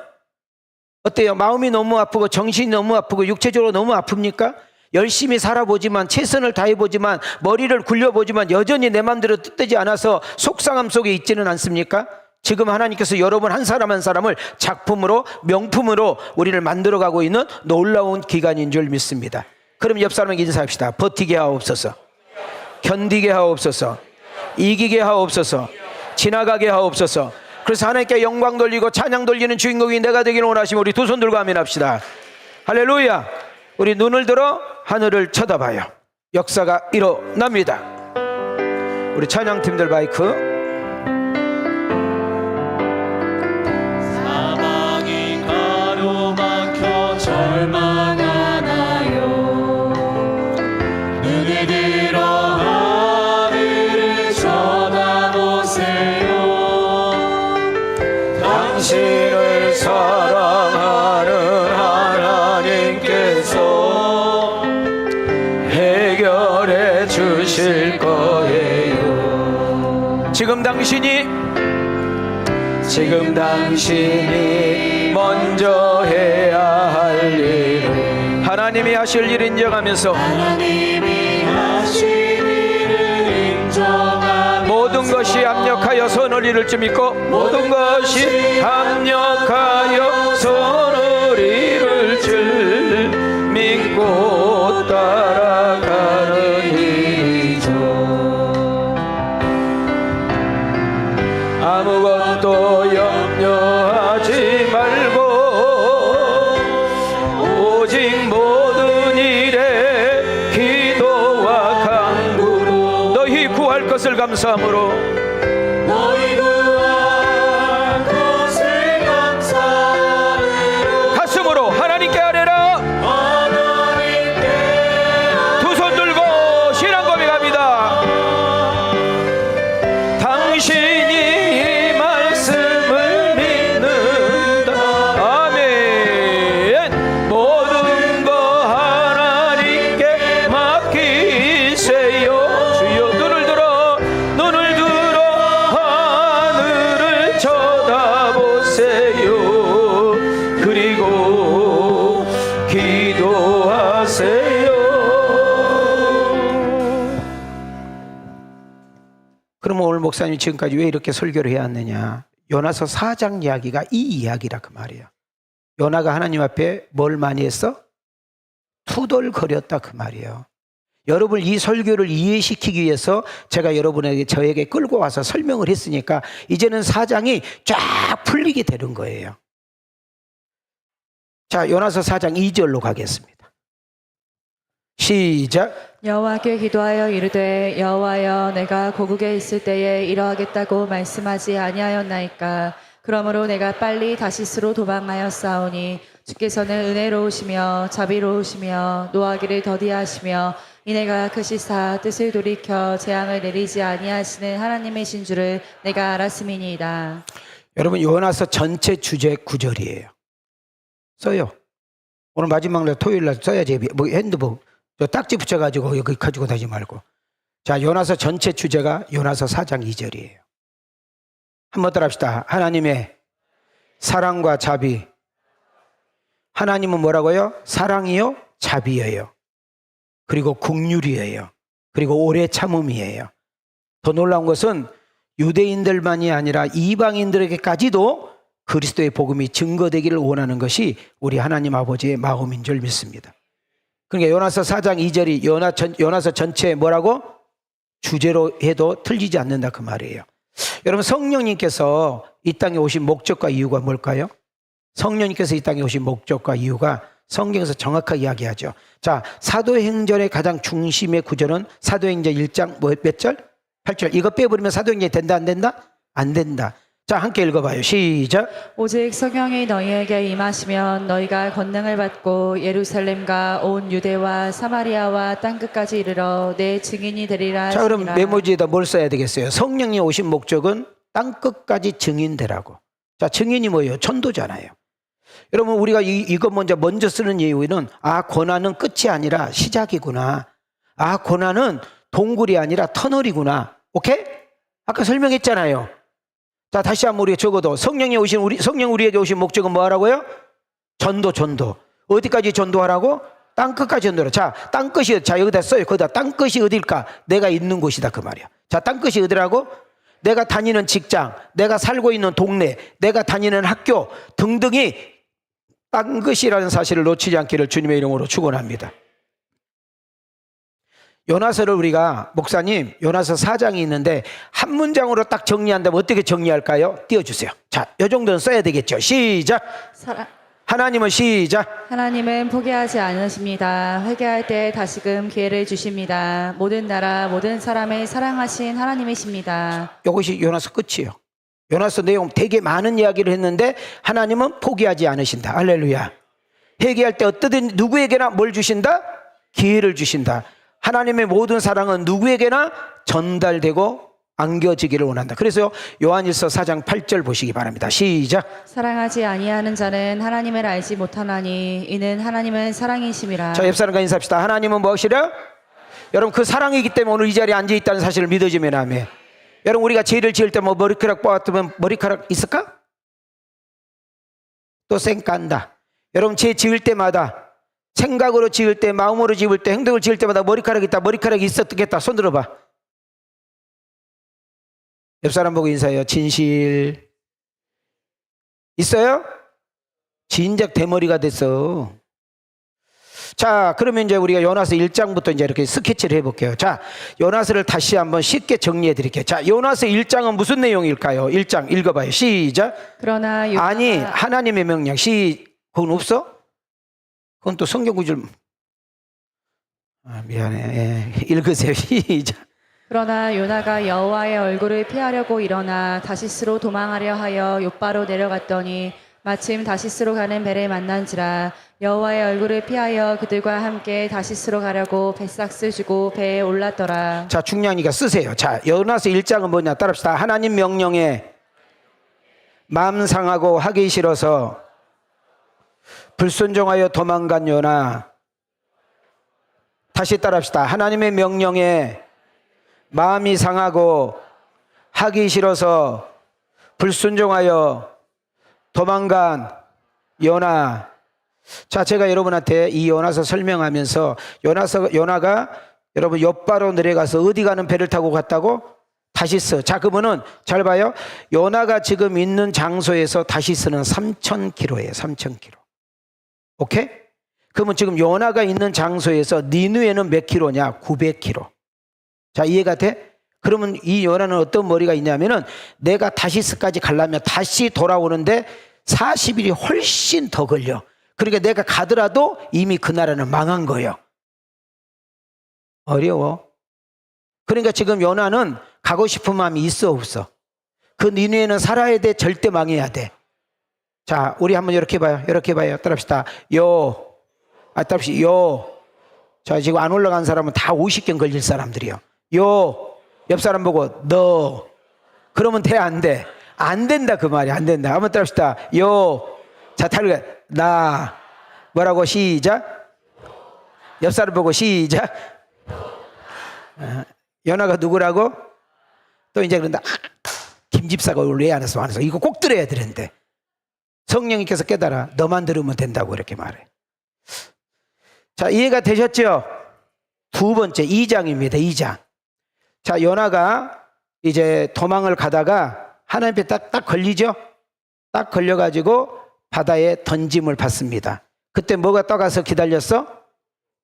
어때요? 마음이 너무 아프고 정신이 너무 아프고 육체적으로 너무 아픕니까? 열심히 살아보지만 최선을 다해보지만 머리를 굴려보지만 여전히 내 마음대로 뜻되지 않아서 속상함 속에 있지는 않습니까? 지금 하나님께서 여러분 한 사람 한 사람을 작품으로 명품으로 우리를 만들어가고 있는 놀라운 기간인 줄 믿습니다. 그럼 옆 사람에게 인사합시다. 버티게 하옵소서, 견디게 하옵소서, 이기게 하옵소서, 지나가게 하옵소서. 그래서 하나님께 영광 돌리고 찬양 돌리는 주인공이 내가 되기를 원하시면 우리 두 손 들고 아멘 합시다. 할렐루야. 우리 눈을 들어 하늘을 쳐다봐요. 역사가 일어납니다. 우리 찬양팀들 마이크. 지금 당신이 먼저 해야 할 일을 하나님이 하실 일 인정하면서 모든 것이 합력하여 선을 이룰 줄 믿고 모든 것이 합력하여 선을 이룰 줄 믿고 따라가는 일이죠. 아무것도 염려하지 말고 오직 모든 일에 기도와 간구로 너희 구할 것을 감사함으로 가슴으로 하나님께 아뢰라. 두 손 들고 신앙 고백합니다. 당신이 말씀을 믿는다. 아멘. 모든 거 하나님께 맡기세요. 주여 눈을 들어 하늘을 쳐다보세요. 그리고 기도하세요. 그러면 오늘 목사님 지금까지 왜 이렇게 설교를 해왔느냐? 요나서 4장 이야기가 이 이야기라 그 말이에요. 요나가 하나님 앞에 뭘 많이 했어? 투덜거렸다 그 말이에요. 여러분 이 설교를 이해시키기 위해서 제가 여러분에게 저에게 끌고 와서 설명을 했으니까 이제는 4장이 쫙 풀리게 되는 거예요. 자, 요나서 4장 2절로 가겠습니다. 시작. 여호와께 기도하여 이르되 여호와여 내가 고국에 있을 때에 이러하겠다고 말씀하지 아니하였나이까. 그러므로 내가 빨리 다시스로 도망하였사오니 주께서는 은혜로우시며 자비로우시며 노하기를 더디하시며 이내가 크시사 뜻을 돌이켜 재앙을 내리지 아니하시는 하나님이신 줄을 내가 알았음이니이다. 여러분 요나서 전체 주제 9절이에요. 써요. 오늘 마지막 날 토요일 날 써야지. 뭐 핸드북 저 딱지 붙여가지고 여기 가지고 다니지 말고. 자, 요나서 전체 주제가 요나서 4장 2절이에요. 한번 따라 합시다. 하나님의 사랑과 자비. 하나님은 뭐라고요? 사랑이요, 자비예요. 그리고 긍휼이에요. 그리고 오래 참음이에요. 더 놀라운 것은 유대인들만이 아니라 이방인들에게까지도 그리스도의 복음이 증거되기를 원하는 것이 우리 하나님 아버지의 마음인 줄 믿습니다. 그러니까 요나서 4장 2절이 요나서 전체에 뭐라고? 주제로 해도 틀리지 않는다 그 말이에요. 여러분 성령님께서 이 땅에 오신 목적과 이유가 뭘까요? 성령님께서 이 땅에 오신 목적과 이유가 성경에서 정확하게 이야기하죠. 자, 사도행전의 가장 중심의 구절은 사도행전 1장 몇 절? 8절. 이거 빼버리면 사도행전이 된다 안 된다? 안 된다. 자, 함께 읽어봐요. 시작. 오직 성령이 너희에게 임하시면 너희가 권능을 받고 예루살렘과 온 유대와 사마리아와 땅끝까지 이르러 내 증인이 되리라. 자, 그럼 하시니라. 메모지에다 뭘 써야 되겠어요? 성령이 오신 목적은 땅끝까지 증인되라고. 자, 증인이 뭐예요? 전도잖아요. 여러분 우리가 이거 먼저 쓰는 이유는 고난은 끝이 아니라 시작이구나. 고난은 동굴이 아니라 터널이구나. 오케이? 아까 설명했잖아요. 자, 다시 한번 우리가 적어도 성령 우리에게 오신 목적은 뭐 하라고요? 전도. 어디까지 전도하라고? 땅끝까지 전도하라. 자, 땅끝이, 자, 여기다 써요. 거기다 땅끝이 어딜까? 내가 있는 곳이다. 그 말이야. 자, 땅끝이 어디라고? 내가 다니는 직장, 내가 살고 있는 동네, 내가 다니는 학교 등등이 땅끝이라는 사실을 놓치지 않기를 주님의 이름으로 축원합니다. 요나서를 우리가 목사님 요나서 4장이 있는데 한 문장으로 딱 정리한다면 어떻게 정리할까요? 띄워주세요. 자, 요 정도는 써야 되겠죠. 시작. 하나님은 시작. 하나님은 포기하지 않으십니다. 회개할 때 다시금 기회를 주십니다. 모든 나라 모든 사람을 사랑하신 하나님이십니다. 이것이 요나서 끝이에요. 요나서 내용 되게 많은 이야기를 했는데 하나님은 포기하지 않으신다. 할렐루야. 회개할 때 어떠든 누구에게나 뭘 주신다? 기회를 주신다. 하나님의 모든 사랑은 누구에게나 전달되고 안겨지기를 원한다. 그래서 요한일서 4장 8절 보시기 바랍니다. 시작. 사랑하지 아니하는 자는 하나님을 알지 못하나니 이는 하나님은 사랑이심이라. 자, 옆사람과 인사합시다. 하나님은 무엇이라? 여러분 그 사랑이기 때문에 오늘 이 자리에 앉아있다는 사실을 믿어지면 아멘. 여러분 우리가 죄를 지을 때 뭐 머리카락 뽑았으면 머리카락 있을까? 또 쌩깐다. 여러분 죄 지을 때마다 생각으로 지을 때, 마음으로 지을 때, 행동을 지을 때마다 머리카락이 있다. 머리카락이 있었겠다. 손 들어봐. 옆 사람 보고 인사해요. 진실 있어요? 진작 대머리가 됐어. 자, 그러면 이제 우리가 요나서 1장부터 이제 이렇게 스케치를 해볼게요. 자, 요나서를 다시 한번 쉽게 정리해 드릴게요. 자, 요나서 1장은 무슨 내용일까요? 1장 읽어봐요. 시작. 그러나 요나가 아니, 하나님의 명령. 그건 없어? 그건 또 성경 구절. 미안해. 읽으세요. 시작. 그러나 요나가 여호와의 얼굴을 피하려고 일어나 다시스로 도망하려 하여 욥바로 내려갔더니 마침 다시스로 가는 배를 만난지라. 여호와의 얼굴을 피하여 그들과 함께 다시스로 가려고 뱃삭스 주고 배에 올랐더라. 자, 중요하니까 쓰세요. 자, 요나서 1장은 뭐냐? 따라합시다. 하나님 명령에 마음 상하고 하기 싫어서 불순종하여 도망간 요나. 다시 따라합시다. 하나님의 명령에 마음이 상하고 하기 싫어서 불순종하여 도망간 요나. 자, 제가 여러분한테 이 요나서 설명하면서 요나가 여러분 욥바로 내려가서 어디 가는 배를 타고 갔다고? 다시스. 자, 그러면은 잘 봐요. 요나가 지금 있는 장소에서 다시스는 3,000km예요. 3,000km. 오케이? 그러면 지금 요나가 있는 장소에서 니느웨는 몇 킬로냐? 900km. 자, 이해가 돼? 그러면 이 요나는 어떤 머리가 있냐면은 내가 다시스까지 가려면 다시 돌아오는데 40일이 훨씬 더 걸려. 그러니까 내가 가더라도 이미 그 나라는 망한 거예요. 어려워. 그러니까 지금 요나는 가고 싶은 마음이 있어 없어? 그 니느웨는 살아야 돼? 절대 망해야 돼? 자, 우리 한번 이렇게 봐요. 이렇게 봐요. 따라합시다. 따라합시다. 자, 지금 안 올라간 사람은 다 50견 걸릴 사람들이요. 옆 사람 보고 너. 그러면 돼, 안 돼? 안 된다 그 말이. 안 된다. 한번 따라합시다. 자, 탈거. 나. 뭐라고? 시작. 옆 사람 보고 시작. 연하가 누구라고? 또 이제 그런다. 김 집사가 왜 안 했어? 안 했어? 이거 꼭 들어야 되는데. 성령님께서 깨달아. 너만 들으면 된다고 이렇게 말해. 자, 이해가 되셨죠? 두 번째 2장입니다. 2장. 자, 요나가 이제 도망을 가다가 하나님 앞에 딱 걸리죠? 딱 걸려가지고 바다에 던짐을 받습니다. 그때 뭐가 떠가서 기다렸어?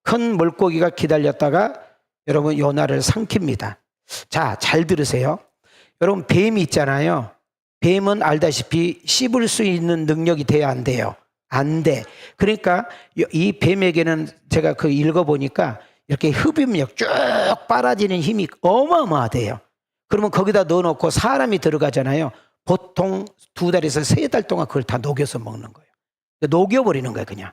큰 물고기가 기다렸다가 여러분 요나를 삼킵니다. 자, 잘 들으세요. 여러분 뱀이 있잖아요. 뱀은 알다시피 씹을 수 있는 능력이 돼야 안 돼요? 안 돼. 그러니까 이 뱀에게는 제가 그 읽어보니까 이렇게 흡입력 쭉 빨아지는 힘이 어마어마하대요. 그러면 거기다 넣어놓고 사람이 들어가잖아요. 보통 2달에서 3달 동안 그걸 다 녹여서 먹는 거예요. 녹여버리는 거예요, 그냥.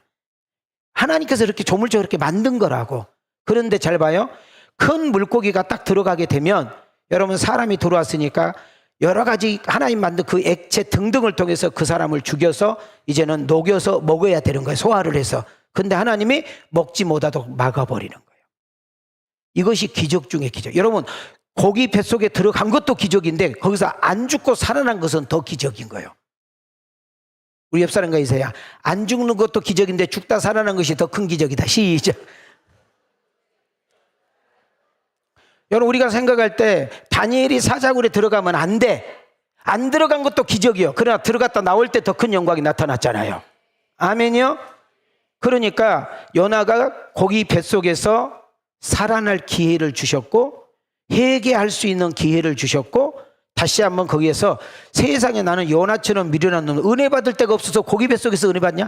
하나님께서 이렇게 조물적으로 이렇게 만든 거라고. 그런데 잘 봐요. 큰 물고기가 딱 들어가게 되면 여러분 사람이 들어왔으니까 여러 가지 하나님 만든 그 액체 등등을 통해서 그 사람을 죽여서 이제는 녹여서 먹어야 되는 거예요. 소화를 해서. 근데 하나님이 먹지 못하도록 막아버리는 거예요. 이것이 기적 중의 기적. 여러분 고기 뱃속에 들어간 것도 기적인데 거기서 안 죽고 살아난 것은 더 기적인 거예요. 우리 옆 사람과 이세야 안 죽는 것도 기적인데 죽다 살아난 것이 더 큰 기적이다. 시작. 여러분 우리가 생각할 때 다니엘이 사자굴에 들어가면 안 돼. 안 들어간 것도 기적이요. 그러나 들어갔다 나올 때 더 큰 영광이 나타났잖아요. 아멘이요? 그러니까 요나가 고기 뱃속에서 살아날 기회를 주셨고 회개할 수 있는 기회를 주셨고 다시 한번 거기에서 세상에 나는 요나처럼 미련한 놈 은혜 받을 데가 없어서 고기 뱃속에서 은혜 받냐?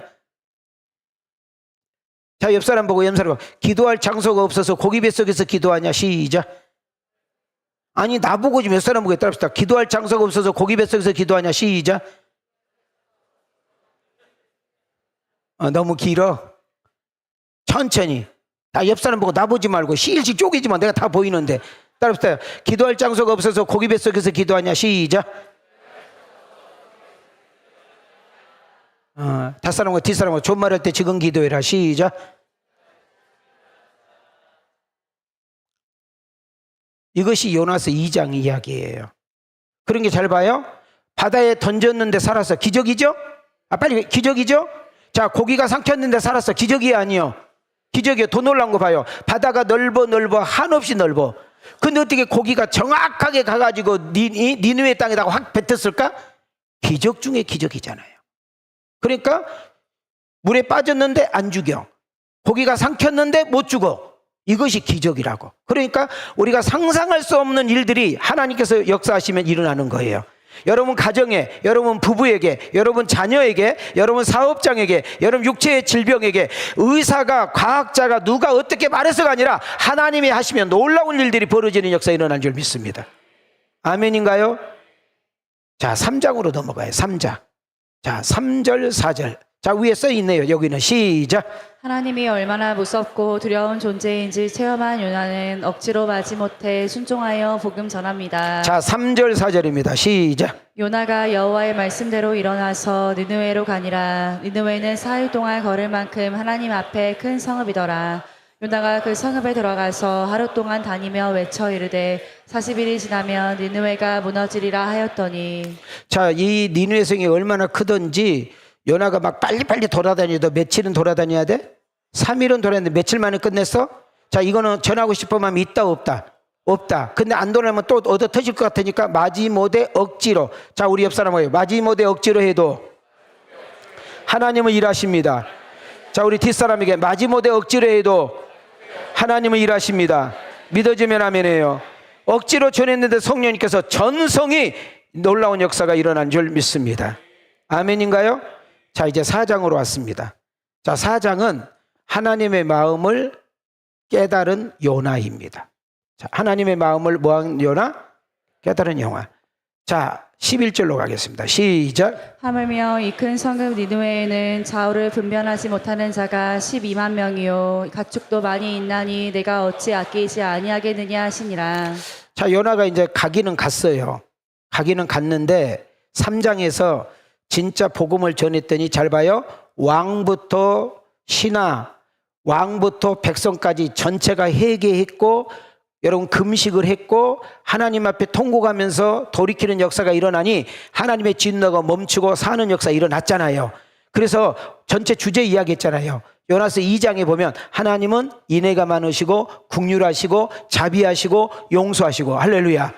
자, 옆 사람 보고 기도할 장소가 없어서 고기 뱃속에서 기도하냐? 시작. 아니 나보고 지금 몇 사람 보고 따라합시다. 기도할 장소가 없어서 고기 뱃속에서 기도하냐? 시작. 너무 길어. 천천히. 다 옆 사람 보고 나보지 말고 실실 쪼개지 마. 내가 다 보이는데. 따라합시다. 기도할 장소가 없어서 고기 뱃속에서 기도하냐? 시작. 다 사람과 뒷 사람과 존말할 때 지금 기도해라. 시작. 이것이 요나서 2장 이야기예요. 그런 게 잘 봐요. 바다에 던졌는데 살았어. 기적이죠? 빨리 기적이죠? 자, 고기가 삼켰는데 살았어. 기적이 아니요. 기적이요. 더 놀라운 거 봐요. 바다가 넓어 한없이 넓어. 근데 어떻게 고기가 정확하게 가가지고 니느웨 땅에다가 확 뱉었을까? 기적 중에 기적이잖아요. 그러니까 물에 빠졌는데 안 죽여. 고기가 삼켰는데 못 죽어. 이것이 기적이라고. 그러니까 우리가 상상할 수 없는 일들이 하나님께서 역사하시면 일어나는 거예요. 여러분 가정에, 여러분 부부에게, 여러분 자녀에게, 여러분 사업장에게, 여러분 육체의 질병에게 의사가, 과학자가 누가 어떻게 말해서가 아니라 하나님이 하시면 놀라운 일들이 벌어지는 역사가 일어난 줄 믿습니다. 아멘인가요? 자, 3장으로 넘어가요. 3장. 자, 3절, 4절. 자, 위에 써 있네요. 여기는 시작. 하나님이 얼마나 무섭고 두려운 존재인지 체험한 요나는 억지로 마지못해 순종하여 복음 전합니다. 자, 3절, 4절입니다. 시작. 요나가 여호와의 말씀대로 일어나서 느느웨로 가니라. 느느웨는 4일 동안 걸을 만큼 하나님 앞에 큰 성읍이더라. 요나가 그 성읍에 들어가서 하루 동안 다니며 외쳐 이르되 40일이 지나면 느느웨가 무너지리라 하였더니. 자, 이 니느웨 성이 얼마나 크던지 요나가 막 빨리빨리 돌아다녀도 며칠은 돌아다녀야 돼? 3일은 돌아다녔는데 며칠 만에 끝냈어? 자, 이거는 전하고 싶으면 있다 없다? 없다. 근데 안 돌아오면 또 얻어 터질 것 같으니까 마지못해 억지로. 자, 우리 옆 사람 뭐예요? 마지못해 억지로 해도 하나님은 일하십니다. 자, 우리 뒷사람에게 마지못해 억지로 해도 하나님은 일하십니다. 믿어지면 아멘이에요. 억지로 전했는데 성령님께서 전성이 놀라운 역사가 일어난 줄 믿습니다. 아멘인가요? 자, 이제 4장으로 왔습니다. 자, 4장은 하나님의 마음을 깨달은 요나입니다. 자, 하나님의 마음을 뭐한 요나? 깨달은 요나. 자, 11절로 가겠습니다. 시작. 하물며 이 큰 성읍 니느웨에는 좌우를 분별하지 못하는 자가 12만 명이요 가축도 많이 있나니 내가 어찌 아끼지 아니하겠느냐 하시니라. 자, 요나가 이제 가기는 갔어요. 가기는 갔는데 3장에서 진짜 복음을 전했더니 잘 봐요. 왕부터 신하, 왕부터 백성까지 전체가 회개했고 여러분 금식을 했고 하나님 앞에 통곡하면서 돌이키는 역사가 일어나니 하나님의 진노가 멈추고 사는 역사가 일어났잖아요. 그래서 전체 주제 이야기했잖아요. 요나서 2장에 보면 하나님은 인애가 많으시고 긍휼하시고 자비하시고 용서하시고 할렐루야.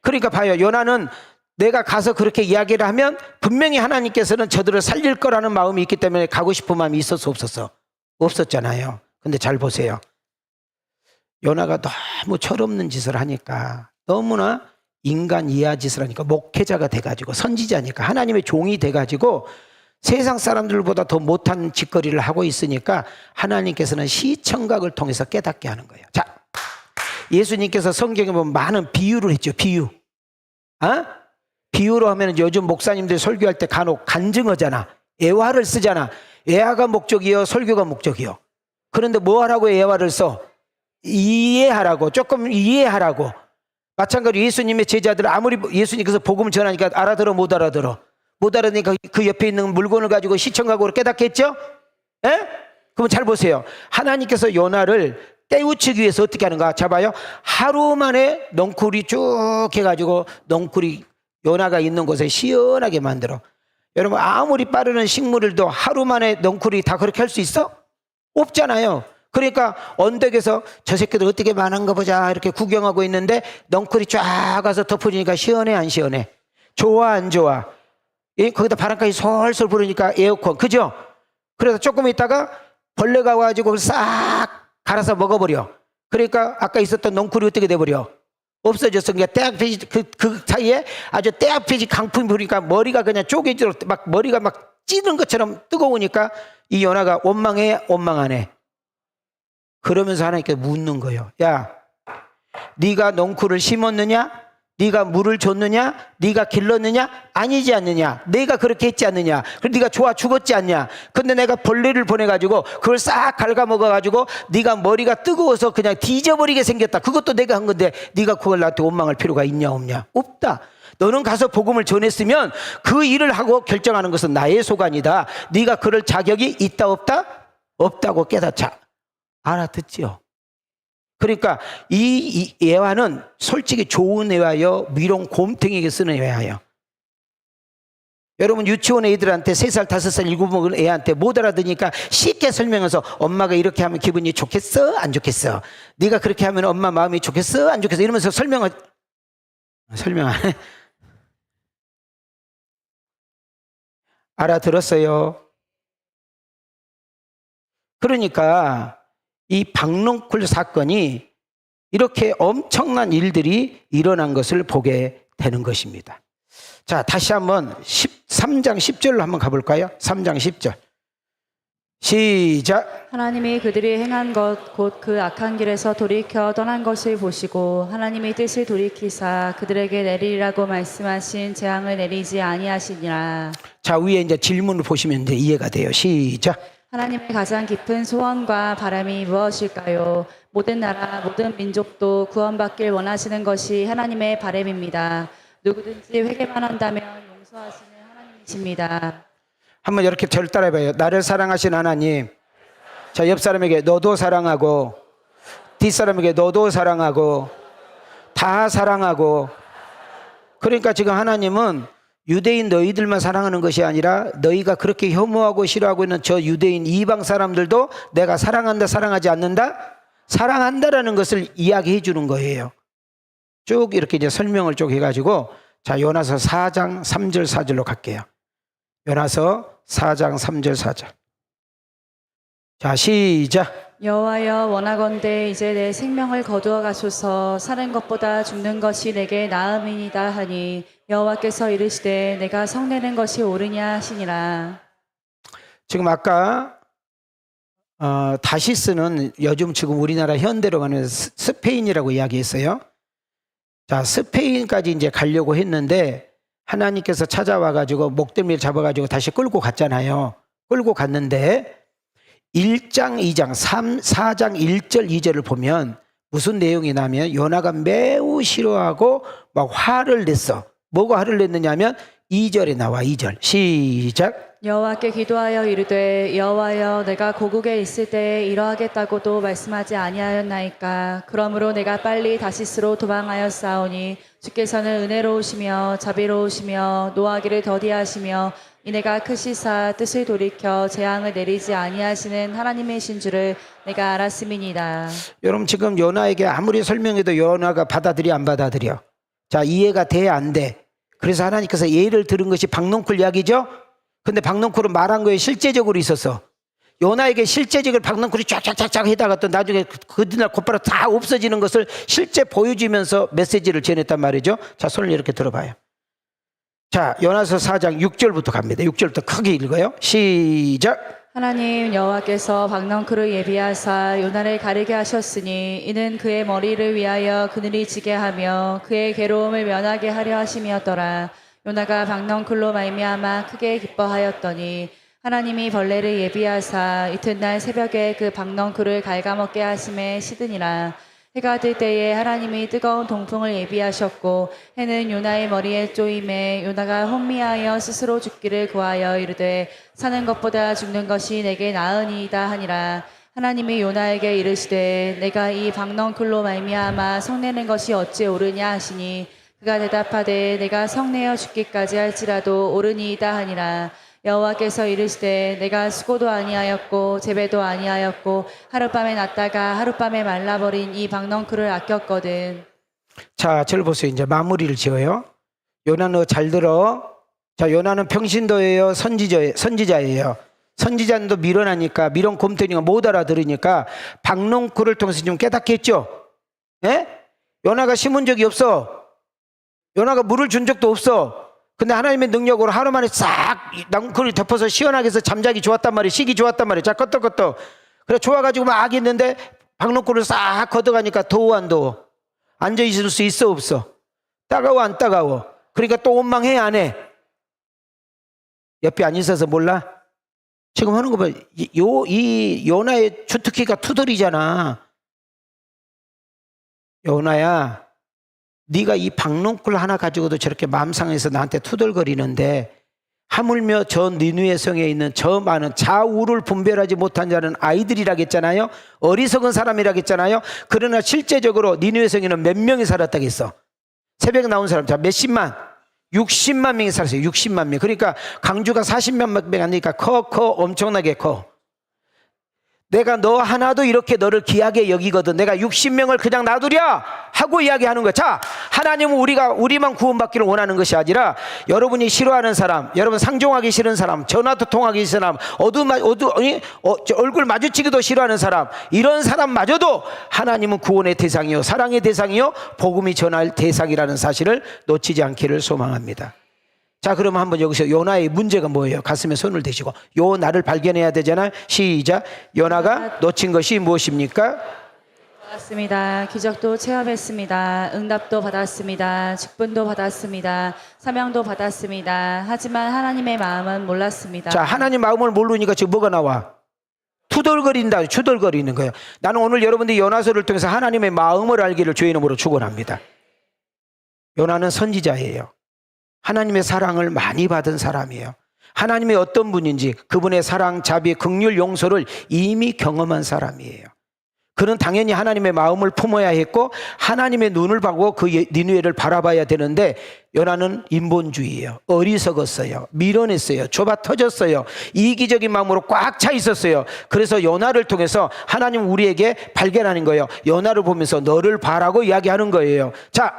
그러니까 봐요. 요나는 내가 가서 그렇게 이야기를 하면 분명히 하나님께서는 저들을 살릴 거라는 마음이 있기 때문에 가고 싶은 마음이 있었어 없었어? 없었잖아요. 근데 잘 보세요. 요나가 너무 철없는 짓을 하니까 너무나 인간 이하 짓을 하니까 목회자가 돼가지고 선지자니까 하나님의 종이 돼가지고 세상 사람들보다 더 못한 짓거리를 하고 있으니까 하나님께서는 시청각을 통해서 깨닫게 하는 거예요. 자, 예수님께서 성경에 보면 많은 비유를 했죠. 비유. 비유로 하면 요즘 목사님들 설교할 때 간혹 간증어잖아. 애화를 쓰잖아. 애화가 목적이요, 설교가 목적이요. 그런데 뭐 하라고 애화를 써? 이해하라고, 조금 이해하라고. 마찬가지로 예수님의 제자들 아무리 예수님께서 복음을 전하니까 알아들어 못 알아들어? 못 알아들으니까 그 옆에 있는 물건을 가지고 시청각으로 깨닫겠죠? 에? 그럼 잘 보세요. 하나님께서 요나를 떼우치기 위해서 어떻게 하는가? 잡아요. 하루 만에 넝쿨이 쭉 해가지고 넝쿨이 요나가 있는 곳에 시원하게 만들어. 여러분 아무리 빠르는 식물들도 하루 만에 넝쿨이 다 그렇게 할 수 있어? 없잖아요. 그러니까 언덕에서 저 새끼들 어떻게 많은가 보자 이렇게 구경하고 있는데 넝쿨이 쫙 가서 덮어지니까 시원해 안 시원해? 좋아 안 좋아? 예? 거기다 바람까지 솔솔 부르니까 에어컨 그죠? 그래서 조금 있다가 벌레가 와가지고 싹 갈아서 먹어버려. 그러니까 아까 있었던 넝쿨이 어떻게 돼버려? 없어졌어. 그러니까 떼약볕이 그 사이에 아주 떼약볕이 강풍이 부니까 머리가 그냥 쪼개지로 막 머리가 막 찌는 것처럼 뜨거우니까 이 요나가 원망해 원망하네. 그러면서 하나님께 묻는 거예요. 야, 네가 넝쿨을 심었느냐? 네가 물을 줬느냐? 네가 길렀느냐? 아니지 않느냐? 내가 그렇게 했지 않느냐? 그럼 네가 좋아 죽었지 않냐? 근데 내가 벌레를 보내가지고 그걸 싹 갉아먹어가지고 네가 머리가 뜨거워서 그냥 뒤져버리게 생겼다. 그것도 내가 한 건데 네가 그걸 나한테 원망할 필요가 있냐 없냐? 없다. 너는 가서 복음을 전했으면 그 일을 하고 결정하는 것은 나의 소관이다. 네가 그럴 자격이 있다 없다? 없다고 깨닫자. 알아듣지요? 그러니까 이 애화는 솔직히 좋은 애화요, 미롱 곰탱이에게 쓰는 애화예요. 여러분 유치원 애들한테 3살, 5살, 7 먹은 애한테 못 알아듣으니까 쉽게 설명해서 엄마가 이렇게 하면 기분이 좋겠어? 안 좋겠어? 네가 그렇게 하면 엄마 마음이 좋겠어? 안 좋겠어? 이러면서 설명 안 해? 알아들었어요? 그러니까 이 박농쿨 사건이 이렇게 엄청난 일들이 일어난 것을 보게 되는 것입니다. 자, 다시 한번 3장 10절로 한번 가볼까요? 3장 10절. 시작. 하나님이 그들이 행한 것 곧 그 악한 길에서 돌이켜 떠난 것을 보시고 하나님의 뜻을 돌이키사 그들에게 내리리라고 말씀하신 재앙을 내리지 아니하시니라. 자, 위에 이제 질문을 보시면 이제 이해가 돼요. 시작. 하나님의 가장 깊은 소원과 바람이 무엇일까요? 모든 나라, 모든 민족도 구원받길 원하시는 것이 하나님의 바람입니다. 누구든지 회개만 한다면 용서하시는 하나님이십니다. 한번 이렇게 저를 따라해봐요. 나를 사랑하신 하나님. 자, 옆 사람에게 너도 사랑하고, 뒷 사람에게 너도 사랑하고, 다 사랑하고. 그러니까 지금 하나님은 유대인 너희들만 사랑하는 것이 아니라 너희가 그렇게 혐오하고 싫어하고 있는 저 유대인 이방 사람들도 내가 사랑한다, 사랑하지 않는다? 사랑한다라는 것을 이야기해 주는 거예요. 쭉 이렇게 이제 설명을 쭉 해가지고, 자, 요나서 4장 3절 4절로 갈게요. 요나서 4장 3절 4절. 자, 시작. 여호와여 원하건대 이제 내 생명을 거두어 가소서. 사는 것보다 죽는 것이 내게 나음이니이다 하니 여호와께서 이르시되 내가 성내는 것이 옳으냐 하시니라. 지금 아까 다시스는 요즘 지금 우리나라 현대로 가는 스페인이라고 이야기했어요. 자, 스페인까지 이제 가려고 했는데 하나님께서 찾아와가지고 목덜미를 잡아가지고 다시 끌고 갔잖아요. 끌고 갔는데 1장, 2장, 4장 1절, 2절을 보면 무슨 내용이 나면 요나가 매우 싫어하고 막 화를 냈어. 뭐가 화를 냈느냐면 2절에 나와. 2절 시작. 여호와께 기도하여 이르되 여호와여 내가 고국에 있을 때에 이러하겠다고도 말씀하지 아니하였나이까. 그러므로 내가 빨리 다시스로 도망하였사오니 주께서는 은혜로우시며 자비로우시며 노하기를 더디하시며 이내가 크시사 뜻을 돌이켜 재앙을 내리지 아니하시는 하나님이신 줄을 내가 알았음이니이다. 여러분 지금 요나에게 아무리 설명해도 요나가 받아들여 안 받아들여? 자, 이해가 돼 안 돼? 그래서 하나님께서 예를 들은 것이 박농쿨 이야기죠. 근데 박농쿨은 말한 거에 실제적으로 있었어. 요나에게 실제적으로 박농쿨이 쫙쫙쫙쫙 해다가 또 나중에 그날 곧바로 다 없어지는 것을 실제 보여주면서 메시지를 전했단 말이죠. 자, 손을 이렇게 들어봐요. 자, 요나서 4장 6절부터 갑니다. 6절부터 크게 읽어요. 시작. 하나님 여호와께서 박넝쿨을 예비하사 요나를 가르게 하셨으니 이는 그의 머리를 위하여 그늘이 지게 하며 그의 괴로움을 면하게 하려 하심이었더라. 요나가 박넝쿨로 말미암아 크게 기뻐하였더니 하나님이 벌레를 예비하사 이튿날 새벽에 그 박넝쿨을 갉아먹게 하심에 시드니라. 해가 뜰 때에 하나님이 뜨거운 동풍을 예비하셨고 해는 요나의 머리에 쪼임에 요나가 혼미하여 스스로 죽기를 구하여 이르되 사는 것보다 죽는 것이 내게 나으니이다 하니라. 하나님이 요나에게 이르시되 내가 이 박넝쿨로 말미암아 성내는 것이 어찌 옳으냐 하시니 그가 대답하되 내가 성내어 죽기까지 할지라도 옳으니이다 하니라. 여호와께서 이르시되 내가 수고도 아니하였고 재배도 아니하였고 하룻밤에 났다가 하룻밤에 말라버린 이 박넝쿨을 아꼈거든. 자, 저를 보세요. 이제 마무리를 지어요. 요나 너 잘 들어. 자, 요나는 평신도예요, 선지자예요. 선지자도 미련하니까 미련 곰탱이가 못 알아들으니까 박농쿨을 통해서 좀 깨닫겠죠. 예? 요나가 심은 적이 없어. 요나가 물을 준 적도 없어. 근데 하나님의 능력으로 하루 만에 싹 낭쿨을 덮어서 시원하게 해서 잠자기 좋았단 말이에요. 쉬기 좋았단 말이에요. 자, 껐떡껐떡. 그래 좋아가지고 막 했는데 박농쿨을 싹 걷어가니까 더워 안 더워? 앉아있을 수 있어 없어? 따가워 안 따가워? 그러니까 또 원망해 안 해? 옆에 안 있어서 몰라? 지금 하는 거 봐. 이 요나의 주특기가 투덜이잖아. 요나야, 네가 이 박농쿨 하나 가지고도 저렇게 마음 상해서 나한테 투덜거리는데 하물며 저 니느웨 성에 있는 저 많은 좌우를 분별하지 못한 자는 아이들이라겠잖아요. 어리석은 사람이라겠잖아요. 그러나 실제적으로 니느웨 성에는 몇 명이 살았다겠어? 새벽에 나온 사람, 자, 몇십만, 60만 명이 살았어요. 60만 명. 그러니까 강주가 40만 명 아니니까 엄청나게 커. 내가 너 하나도 이렇게 너를 귀하게 여기거든. 내가 60명을 그냥 놔두랴 하고 이야기하는 거야. 자, 하나님은 우리만 구원받기를 원하는 것이 아니라 여러분이 싫어하는 사람, 여러분 상종하기 싫은 사람, 전화도 통하기 싫은 사람, 얼굴 마주치기도 싫어하는 사람, 이런 사람마저도 하나님은 구원의 대상이요, 사랑의 대상이요, 복음이 전할 대상이라는 사실을 놓치지 않기를 소망합니다. 자, 그러면 한번 여기서 요나의 문제가 뭐예요? 가슴에 손을 대시고 요나를 발견해야 되잖아요. 시작. 요나가 놓친 것이 무엇입니까? 받았습니다. 기적도 체험했습니다. 응답도 받았습니다. 직분도 받았습니다. 사명도 받았습니다. 하지만 하나님의 마음은 몰랐습니다. 자, 하나님 마음을 모르니까 지금 뭐가 나와? 투덜거린다, 주덜거리는 거예요. 나는 오늘 여러분들이 요나서를 통해서 하나님의 마음을 알기를 주의 이름으로 축원합니다. 요나는 선지자예요. 하나님의 사랑을 많이 받은 사람이에요. 하나님의 어떤 분인지 그분의 사랑, 자비, 긍휼, 용서를 이미 경험한 사람이에요. 그는 당연히 하나님의 마음을 품어야 했고 하나님의 눈을 보고 그 니느웨를 바라봐야 되는데 요나는 인본주의예요. 어리석었어요. 밀어냈어요. 좁아 터졌어요. 이기적인 마음으로 꽉 차 있었어요. 그래서 요나를 통해서 하나님 우리에게 발견하는 거예요. 요나를 보면서 너를 봐라고 이야기하는 거예요. 자,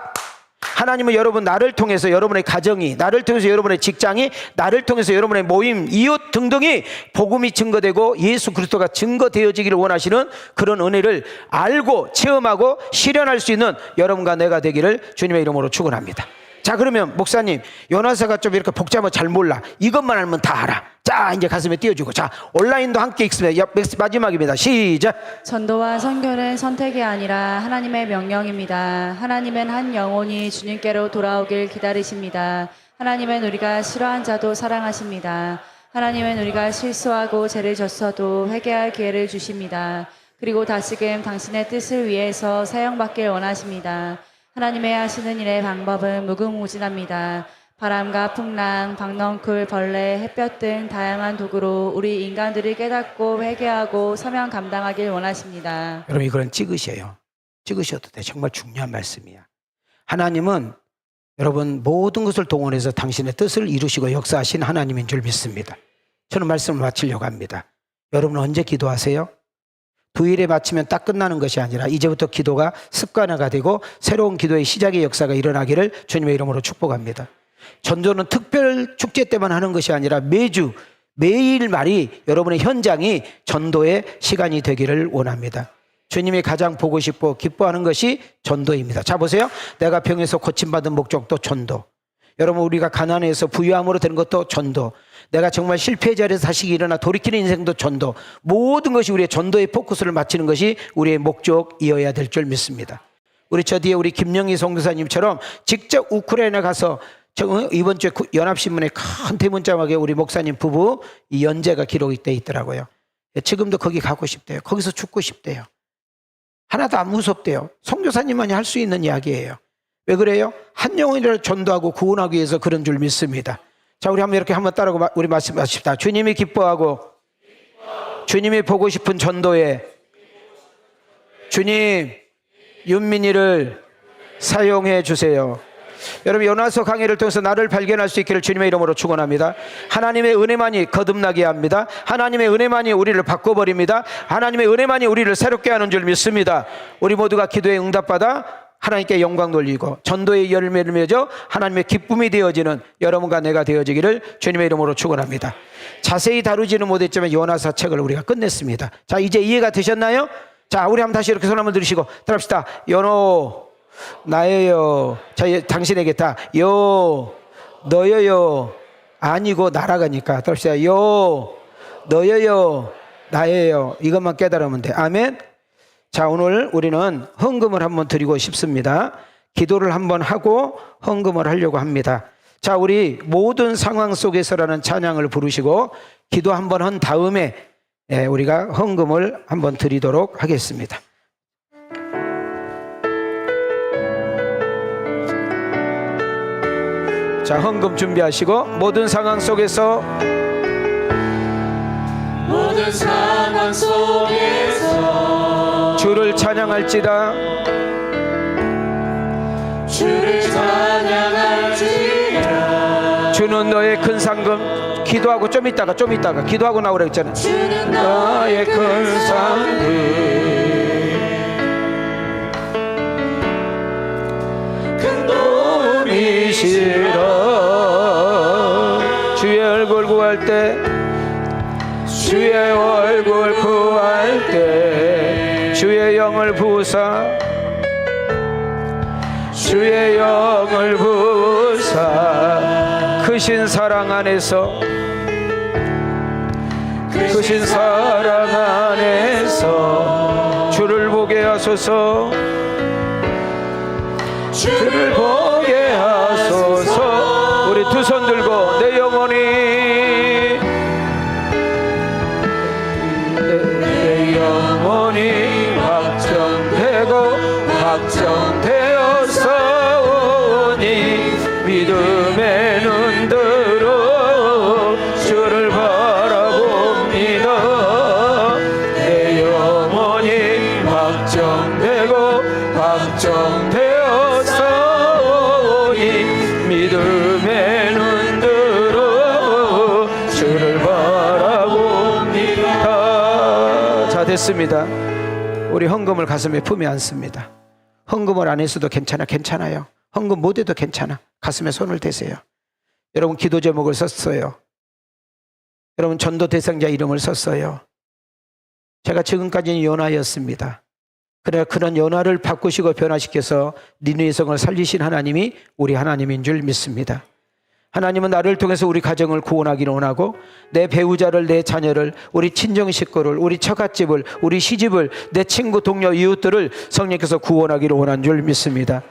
하나님은 여러분 나를 통해서 여러분의 가정이, 나를 통해서 여러분의 직장이, 나를 통해서 여러분의 모임, 이웃 등등이 복음이 증거되고 예수 그리스도가 증거되어지기를 원하시는 그런 은혜를 알고 체험하고 실현할 수 있는 여러분과 내가 되기를 주님의 이름으로 축원합니다. 자, 그러면 목사님, 요나서가 좀 이렇게 복잡하고 잘 몰라. 이것만 알면 다 알아. 자, 이제 가슴에 띄워주고. 자, 온라인도 함께 읽습니다. 마지막입니다. 시작. 전도와 선교는 선택이 아니라 하나님의 명령입니다. 하나님은 한 영혼이 주님께로 돌아오길 기다리십니다. 하나님은 우리가 싫어한 자도 사랑하십니다. 하나님은 우리가 실수하고 죄를 졌어도 회개할 기회를 주십니다. 그리고 다시금 당신의 뜻을 위해서 사용받길 원하십니다. 하나님의 하시는 일의 방법은 무궁무진합니다. 바람과 풍랑, 박넝쿨, 벌레, 햇볕 등 다양한 도구로 우리 인간들이 깨닫고 회개하고 사명 감당하길 원하십니다. 여러분 이거는 찍으셔요. 찍으셔도 돼. 정말 중요한 말씀이야. 하나님은 여러분 모든 것을 동원해서 당신의 뜻을 이루시고 역사하신 하나님인 줄 믿습니다. 저는 말씀을 마치려고 합니다. 여러분 언제 기도하세요? 두일에 마치면 딱 끝나는 것이 아니라 이제부터 기도가 습관화가 되고 새로운 기도의 시작의 역사가 일어나기를 주님의 이름으로 축복합니다. 전도는 특별 축제 때만 하는 것이 아니라 매주 매일 말이 여러분의 현장이 전도의 시간이 되기를 원합니다. 주님이 가장 보고 싶고 기뻐하는 것이 전도입니다. 자, 보세요. 내가 병에서 고침받은 목적도 전도. 여러분 우리가 가난해서 부유함으로 되는 것도 전도. 내가 정말 실패의 자리에서 다시 일어나 돌이키는 인생도 전도. 모든 것이 우리의 전도의 포커스를 맞추는 것이 우리의 목적이어야 될 줄 믿습니다. 우리 저 뒤에 우리 김영희 선교사님처럼 직접 우크라이나 가서 이번 주에 연합신문에 큰 대문짝하게 우리 목사님 부부 이 연재가 기록이 돼 있더라고요. 지금도 거기 가고 싶대요. 거기서 죽고 싶대요. 하나도 안 무섭대요. 선교사님만이 할 수 있는 이야기예요. 왜 그래요? 한 영혼이라도 전도하고 구원하기 위해서 그런 줄 믿습니다. 자, 우리 한번 이렇게 한번 따라고 우리 말씀하십시다. 주님이 기뻐하고 주님이 보고 싶은 전도에 주님 윤민이를 사용해 주세요. 여러분 요나서 강해를 통해서 나를 발견할 수 있기를 주님의 이름으로 축원합니다. 하나님의 은혜만이 거듭나게 합니다. 하나님의 은혜만이 우리를 바꿔버립니다. 하나님의 은혜만이 우리를 새롭게 하는 줄 믿습니다. 우리 모두가 기도에 응답받아 하나님께 영광 돌리고 전도의 열매를 맺어 하나님의 기쁨이 되어지는 여러분과 내가 되어지기를 주님의 이름으로 축원합니다. 자세히 다루지는 못했지만 요나서 책을 우리가 끝냈습니다. 자, 이제 이해가 되셨나요? 자, 우리 한번 다시 이렇게 손 한번 들으시고 따라합시다. 연호 나예요. 자, 당신에게 다 요 너여요 아니고 나라가니까 따라합시다. 요 너여요 나예요. 이것만 깨달으면 돼. 아멘. 자, 오늘 우리는 헌금을 한번 드리고 싶습니다. 기도를 한번 하고 헌금을 하려고 합니다. 자, 우리 모든 상황 속에서라는 찬양을 부르시고 기도 한번 한 다음에 우리가 헌금을 한번 드리도록 하겠습니다. 자, 헌금 준비하시고 모든 상황 속에서 주를 찬양할지라. 주는 너의 큰 상금. 기도하고 좀 있다가 기도하고 나오라 했잖아. 주는 너의 큰 상금, 큰 도움이시라. 주의 얼굴 구할 때, 주의 얼굴 구할 때 주의 영을 부으사, 주의 영을 부으사. 크신 사랑 안에서, 크신 사랑 안에서 주를 보게 하소서. 주를 보게 하소서. 우리 두 손 들고 내 영혼이, 내 영혼이 확정되고 확정되어서 오니 믿음의 눈들어 주를 바라봅니다. 내 영혼이 확정되고 확정되어서 오니 믿음의 눈들어 주를 바라봅니다. 자, 됐습니다. 우리 헌금을 가슴에 품에 안습니다. 헌금을 안 했어도 괜찮아요. 헌금 못 해도 괜찮아. 가슴에 손을 대세요. 여러분 기도 제목을 썼어요. 여러분 전도 대상자 이름을 썼어요. 제가 지금까지는 연하였습니다. 그러나 그런 연하를 바꾸시고 변화시켜서 니느웨 성을 살리신 하나님이 우리 하나님인 줄 믿습니다. 하나님은 나를 통해서 우리 가정을 구원하기를 원하고, 내 배우자를, 내 자녀를, 우리 친정 식구를, 우리 처갓집을, 우리 시집을, 내 친구, 동료, 이웃들을 성령께서 구원하기를 원한 줄 믿습니다.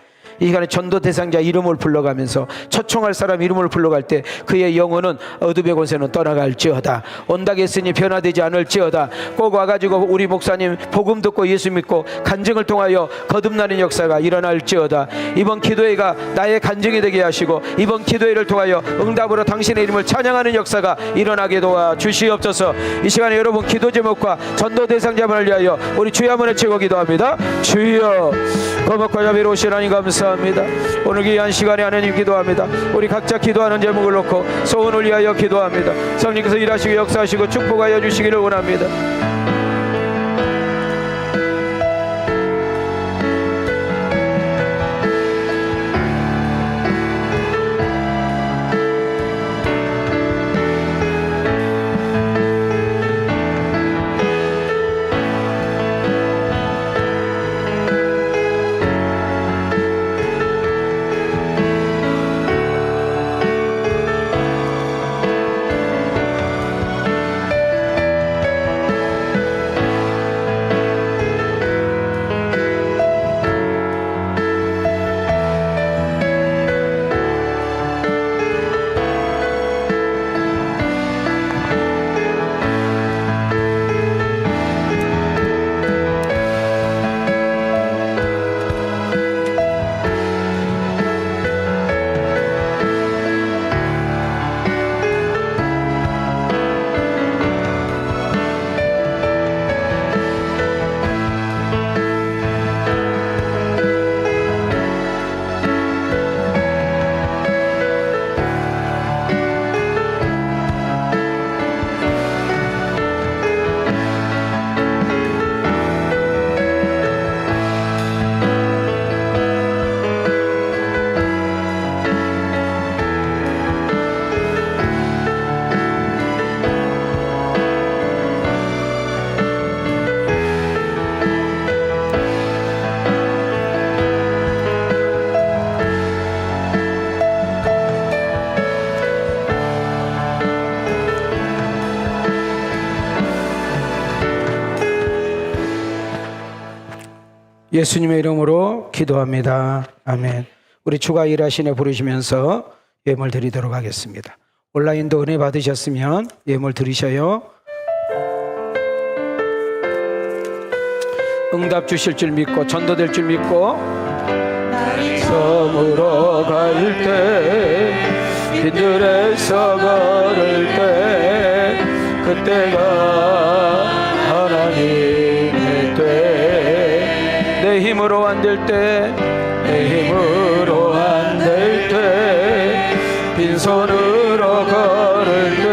이 시간에 전도 대상자 이름을 불러가면서 초청할 사람 이름을 불러갈 때 그의 영혼은 어둠의 권세는 떠나갈지어다. 온다고 했으니 변화되지 않을지어다. 꼭 와가지고 우리 목사님 복음 듣고 예수 믿고 간증을 통하여 거듭나는 역사가 일어날지어다. 이번 기도회가 나의 간증이 되게 하시고, 이번 기도회를 통하여 응답으로 당신의 이름을 찬양하는 역사가 일어나게 도와 주시옵소서. 이 시간에 여러분 기도 제목과 전도 대상자만을 위하여 우리 주여 한번 외치고 기도합니다. 주여, 거룩과 자비로우신 하나님 감사합니다. 오늘 귀한 시간에 하나님 기도합니다. 우리 각자 기도하는 제목을 놓고 소원을 위하여 기도합니다. 성령께서 일하시고 역사하시고 축복하여 주시기를 원합니다. 예수님의 이름으로 기도합니다. 아멘. 우리 주가 일하시네 부르시면서 예물 드리도록 하겠습니다. 온라인도 은혜 받으셨으면 예물 드리셔요. 응답 주실 줄 믿고 전도될 줄 믿고 섬으로 갈 때 빈들에서 걸을 때 그때가 하나님의 때 내 힘으로 안 될 때 내 힘으로 안 될 때 빈손으로 걸을 때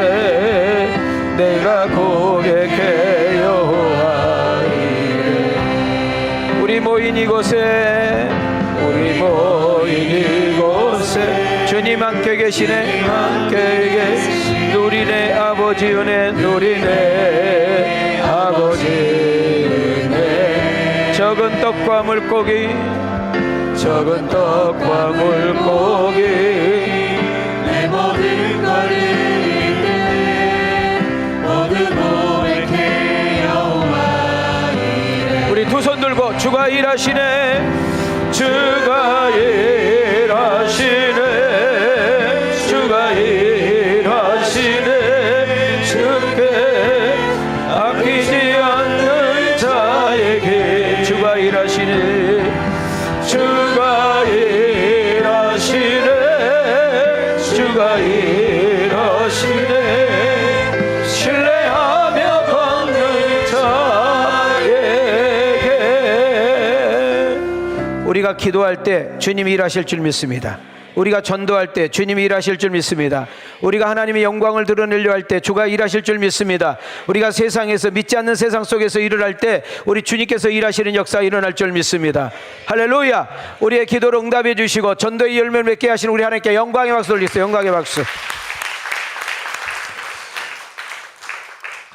내가 고백해 여호와이래 우리 모인 이곳에 주님 함께 계시네 함께 계시네 누리네 아버지 은혜 누리네 아버지 은혜 적은 떡과 물고기 적은 떡과 물고기 내 모든 걸 드릴 때 모든 고백해 여호와이래 우리 두 손 들고 주가 일하시네 주가 일하시네 주가 일하시네 주께 아끼지 않는 자에게 주가 일하시네 주가 일하시네 주가 일하시네 신뢰하며 걷는 자에게 우리가 기도할 때 주님이 일하실 줄 믿습니다. 우리가 전도할 때 주님이 일하실 줄 믿습니다. 우리가 하나님의 영광을 드러내려 할 때 주가 일하실 줄 믿습니다. 우리가 세상에서 믿지 않는 세상 속에서 일을 할 때 우리 주님께서 일하시는 역사 일어날 줄 믿습니다. 할렐루야. 우리의 기도를 응답해 주시고 전도의 열매를 맺게 하시는 우리 하나님께 영광의 박수 올리세요. 영광의 박수.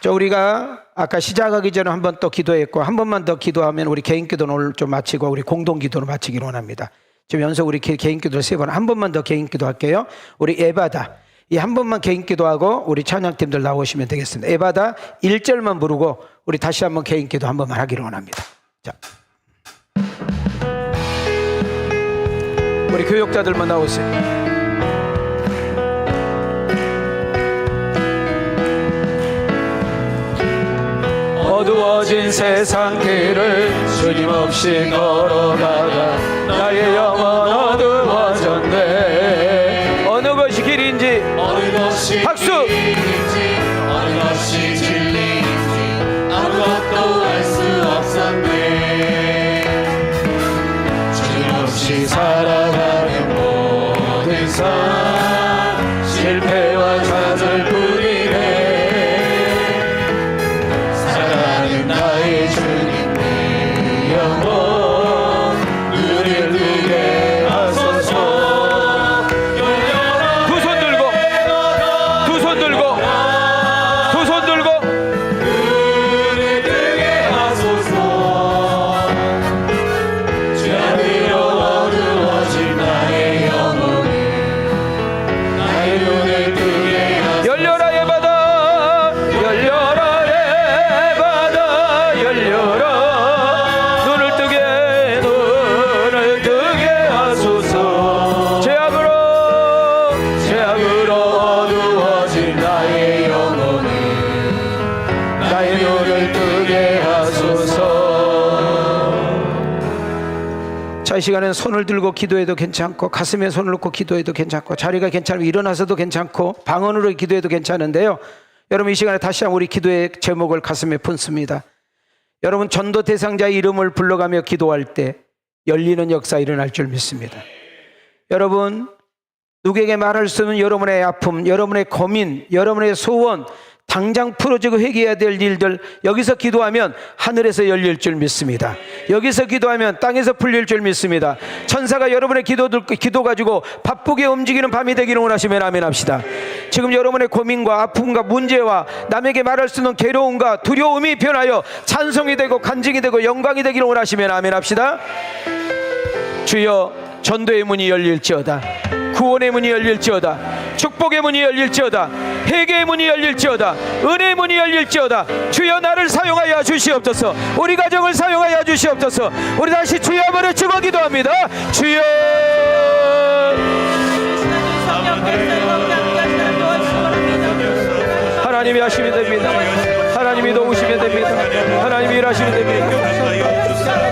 우리가 아까 시작하기 전에 한 번 또 기도했고 한 번만 더 기도하면 우리 개인 기도는 오늘 좀 마치고 우리 공동 기도로 마치기로 원합니다. 지금 연속 우리 개인 기도를 3번 한 번만 더 개인 기도 할게요. 우리 에바다 이 한 번만 개인 기도하고 우리 찬양팀들 나오시면 되겠습니다. 에바다 1절만 부르고 우리 다시 한번 개인 기도 한 번만 하기로 원합니다. 자, 우리 교역자들만 나오세요. 어두워진 세상 길을 주님 없이 걸어가다 나의 영혼 어두워졌네. 어느 것이 길인지 어느 것이 박수! 길인지 어느 것이 진리인지 아무것도 알 수 없었네. 주님 없이 살아가는 모든 삶 실패와 좌절뿐이네. 나의 주님 내 영혼 눈을 뜨게 하소서. 두 손 들고 두 손 들고 두 손 들고 눈을 뜨게 하소서. 주 안으로 어두워진 나의 영혼이 나의 눈을 뜨게 하소서. 열려라 예바다 열려라 열려라 눈을 뜨게 하소서. 죄악으로 어두워진 나의 영혼이 나의 눈을 뜨게 하소서. 자, 이 시간에는 손을 들고 기도해도 괜찮고 가슴에 손을 놓고 기도해도 괜찮고 자리가 괜찮으면 일어나서도 괜찮고 방언으로 기도해도 괜찮은데요, 여러분 이 시간에 다시 한번 우리 기도의 제목을 가슴에 품습니다. 여러분 전도 대상자의 이름을 불러가며 기도할 때 열리는 역사 일어날 줄 믿습니다. 여러분 누구에게 말할 수 없는 여러분의 아픔, 여러분의 고민, 여러분의 소원 당장 풀어지고 회개해야 될 일들 여기서 기도하면 하늘에서 열릴 줄 믿습니다. 여기서 기도하면 땅에서 풀릴 줄 믿습니다. 천사가 여러분의 기도 가지고 바쁘게 움직이는 밤이 되기를 원하시면 아멘 합시다. 지금 여러분의 고민과 아픔과 문제와 남에게 말할 수 없는 괴로움과 두려움이 변하여 찬송이 되고 간증이 되고 영광이 되기를 원하시면 아멘 합시다. 주여 전도의 문이 열릴지어다. 구원의 문이 열릴지어다. 축복의 문이 열릴지어다. 회개의 문이 열릴지어다. 은혜의 문이 열릴지어다. 주여 나를 사용하여 주시옵소서. 우리 가정을 사용하여 주시옵소서. 우리 다시 주여 한번 외치고 기도합니다. 주여 하나님이 하시면 됩니다. 하나님이 도우시면 됩니다. 하나님이 일하시면 됩니다.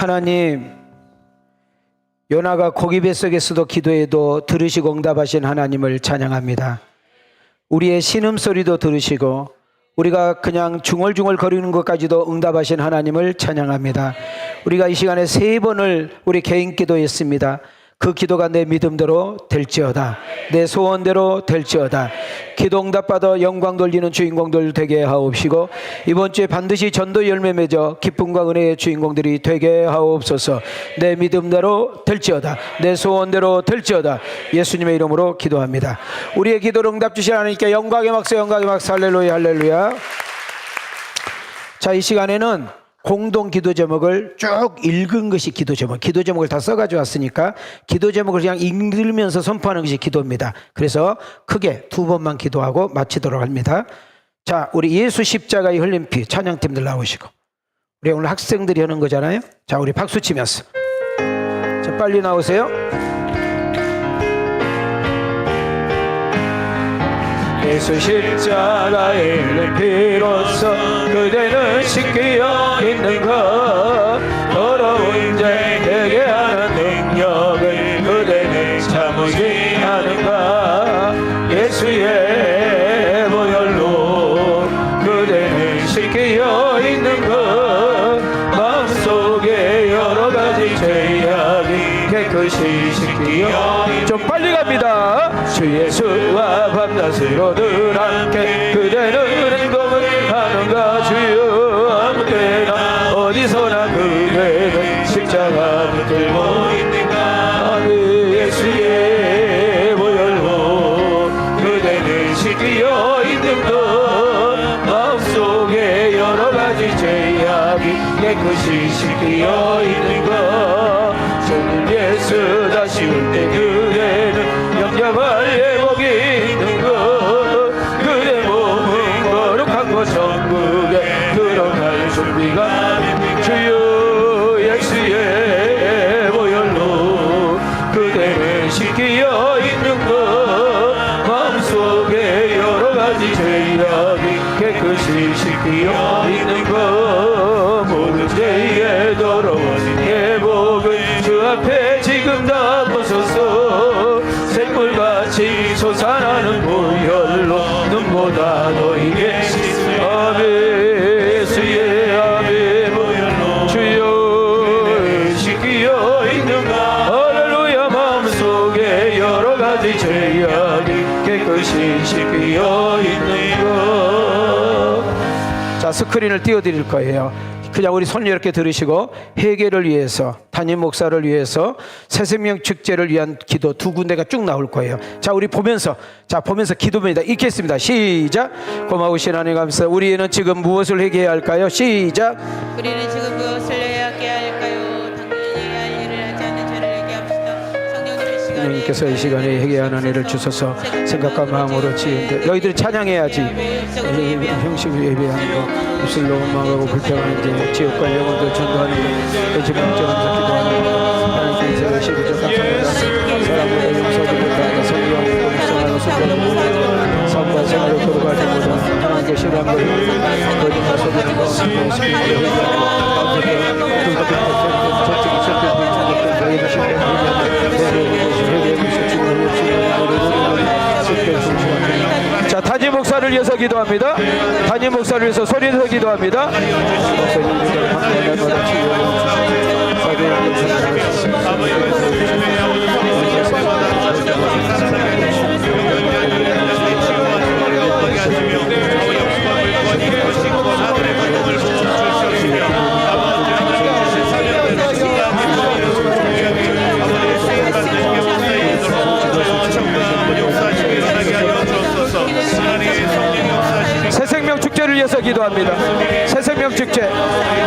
하나님, 요나가 고기 뱃속에서도 기도해도 들으시고 응답하신 하나님을 찬양합니다. 우리의 신음소리도 들으시고 우리가 그냥 중얼중얼 거리는 것까지도 응답하신 하나님을 찬양합니다. 우리가 이 시간에 3번을 우리 개인 기도했습니다. 그 기도가 내 믿음대로 될지어다, 내 소원대로 될지어다. 기도 응답받아 영광 돌리는 주인공들 되게 하옵시고, 이번 주에 반드시 전도 열매 맺어 기쁨과 은혜의 주인공들이 되게 하옵소서. 내 믿음대로 될지어다, 내 소원대로 될지어다. 예수님의 이름으로 기도합니다. 우리의 기도를 응답 주신 하나님께 영광의 박수, 영광의 박수. 할렐루야, 할렐루야. 자, 이 시간에는 공동 기도 제목을 쭉 읽은 것이 기도 제목. 기도 제목을 다 써가지고 왔으니까 기도 제목을 그냥 읽으면서 선포하는 것이 기도입니다. 그래서 크게 2번만 기도하고 마치도록 합니다. 자, 우리 예수 십자가의 흘린 피 찬양팀들 나오시고, 우리 오늘 학생들이 하는 거잖아요. 자, 우리 박수 치면서. 자, 빨리 나오세요. 예수 십자가의 흘린 피로써 그대는 씻기어 있는가. 더러운 죄 되게 하는 능력을 그대는 참으지 않은가. 예수의 보혈로 그대는 씻기어 있는가. 마음속에 여러 가지 죄악이 깨끗이 씻기어. 좀 빨리 갑니다. 주 예수와 밤낮으로 늘 함께 그대는 행동을 하는가. 주여 아무 때나 어디서나 그대는 십자가 붙들고 있는가. 예수의 보혈로 그대는 씻기어 있는가. 마음속에 여러 가지 죄악이 깨끗이 씻기어 있는가. 주는 예수 다시 올 때 그대는 영접할 예복이 있는가. 그대 몸은 거룩한 곳 천국에 들어갈 준비가 됩니까. 주여 예수의 보혈로 그대는 씻기어 있는가. 마음속에 여러 가지 죄악이 깨끗이 씻기어 있는가. 모든 죄에 더러워진 예복을 주 앞에 지금 다 벗어서 샘물같이 솟아나는 보혈로 눈보다 너에게 씻으며. 아멘. 예수의 아멘 보혈로 주여 씻기어 있는가. 할렐루야. 마음속에 여러 가지 죄악이 깨끗이 씻기어 있는가. 자, 스크린을 띄워드릴 거예요. 그냥 우리 손 이렇게 들으시고, 회개를 위해서, 담임 목사를 위해서, 새생명 축제를 위한 기도 2군데가 쭉 나올 거예요. 자, 우리 보면서, 보면서 기도입니다. 읽겠습니다. 시작. 고마우신 하나님 감사. 우리는 지금 무엇을 회개해야 할까요? 시작. 우리는 지금 무엇을 해야 할까요? 당연히 해야 할 일을 하지 않는 죄를 회개합시다. 성령님의 시간에 하나님께서 이 시간에 회개하는 일을 주셔서 생각과 마음으로 지은데, 너희들이 찬양해야지. 형식을 예배하는 거, 입술로 원망하고 불평하는 데, 지옥과 영혼들 전도하는 것, 거짓 목적하면서 기도하는 것, 하나님께서 열심히 쫓아갑니다. 사람들의 용서도 못하고 성경을 묵상하고 순종하고 삶과 생활을 거룩하지 못하고 하나님께 싫어하는 것, 거짓말 속이는 것, 스피드를 회개하는 것, 불법된 것, 저쪽이 섞여 있는 것, 너희를 신뢰하는 것, 자, 담임 목사를 위해서 기도합니다. 담임 목사를 위해서 소리내서 기도합니다. 새생명 축제를 위해서 기도합니다. 새생명 축제,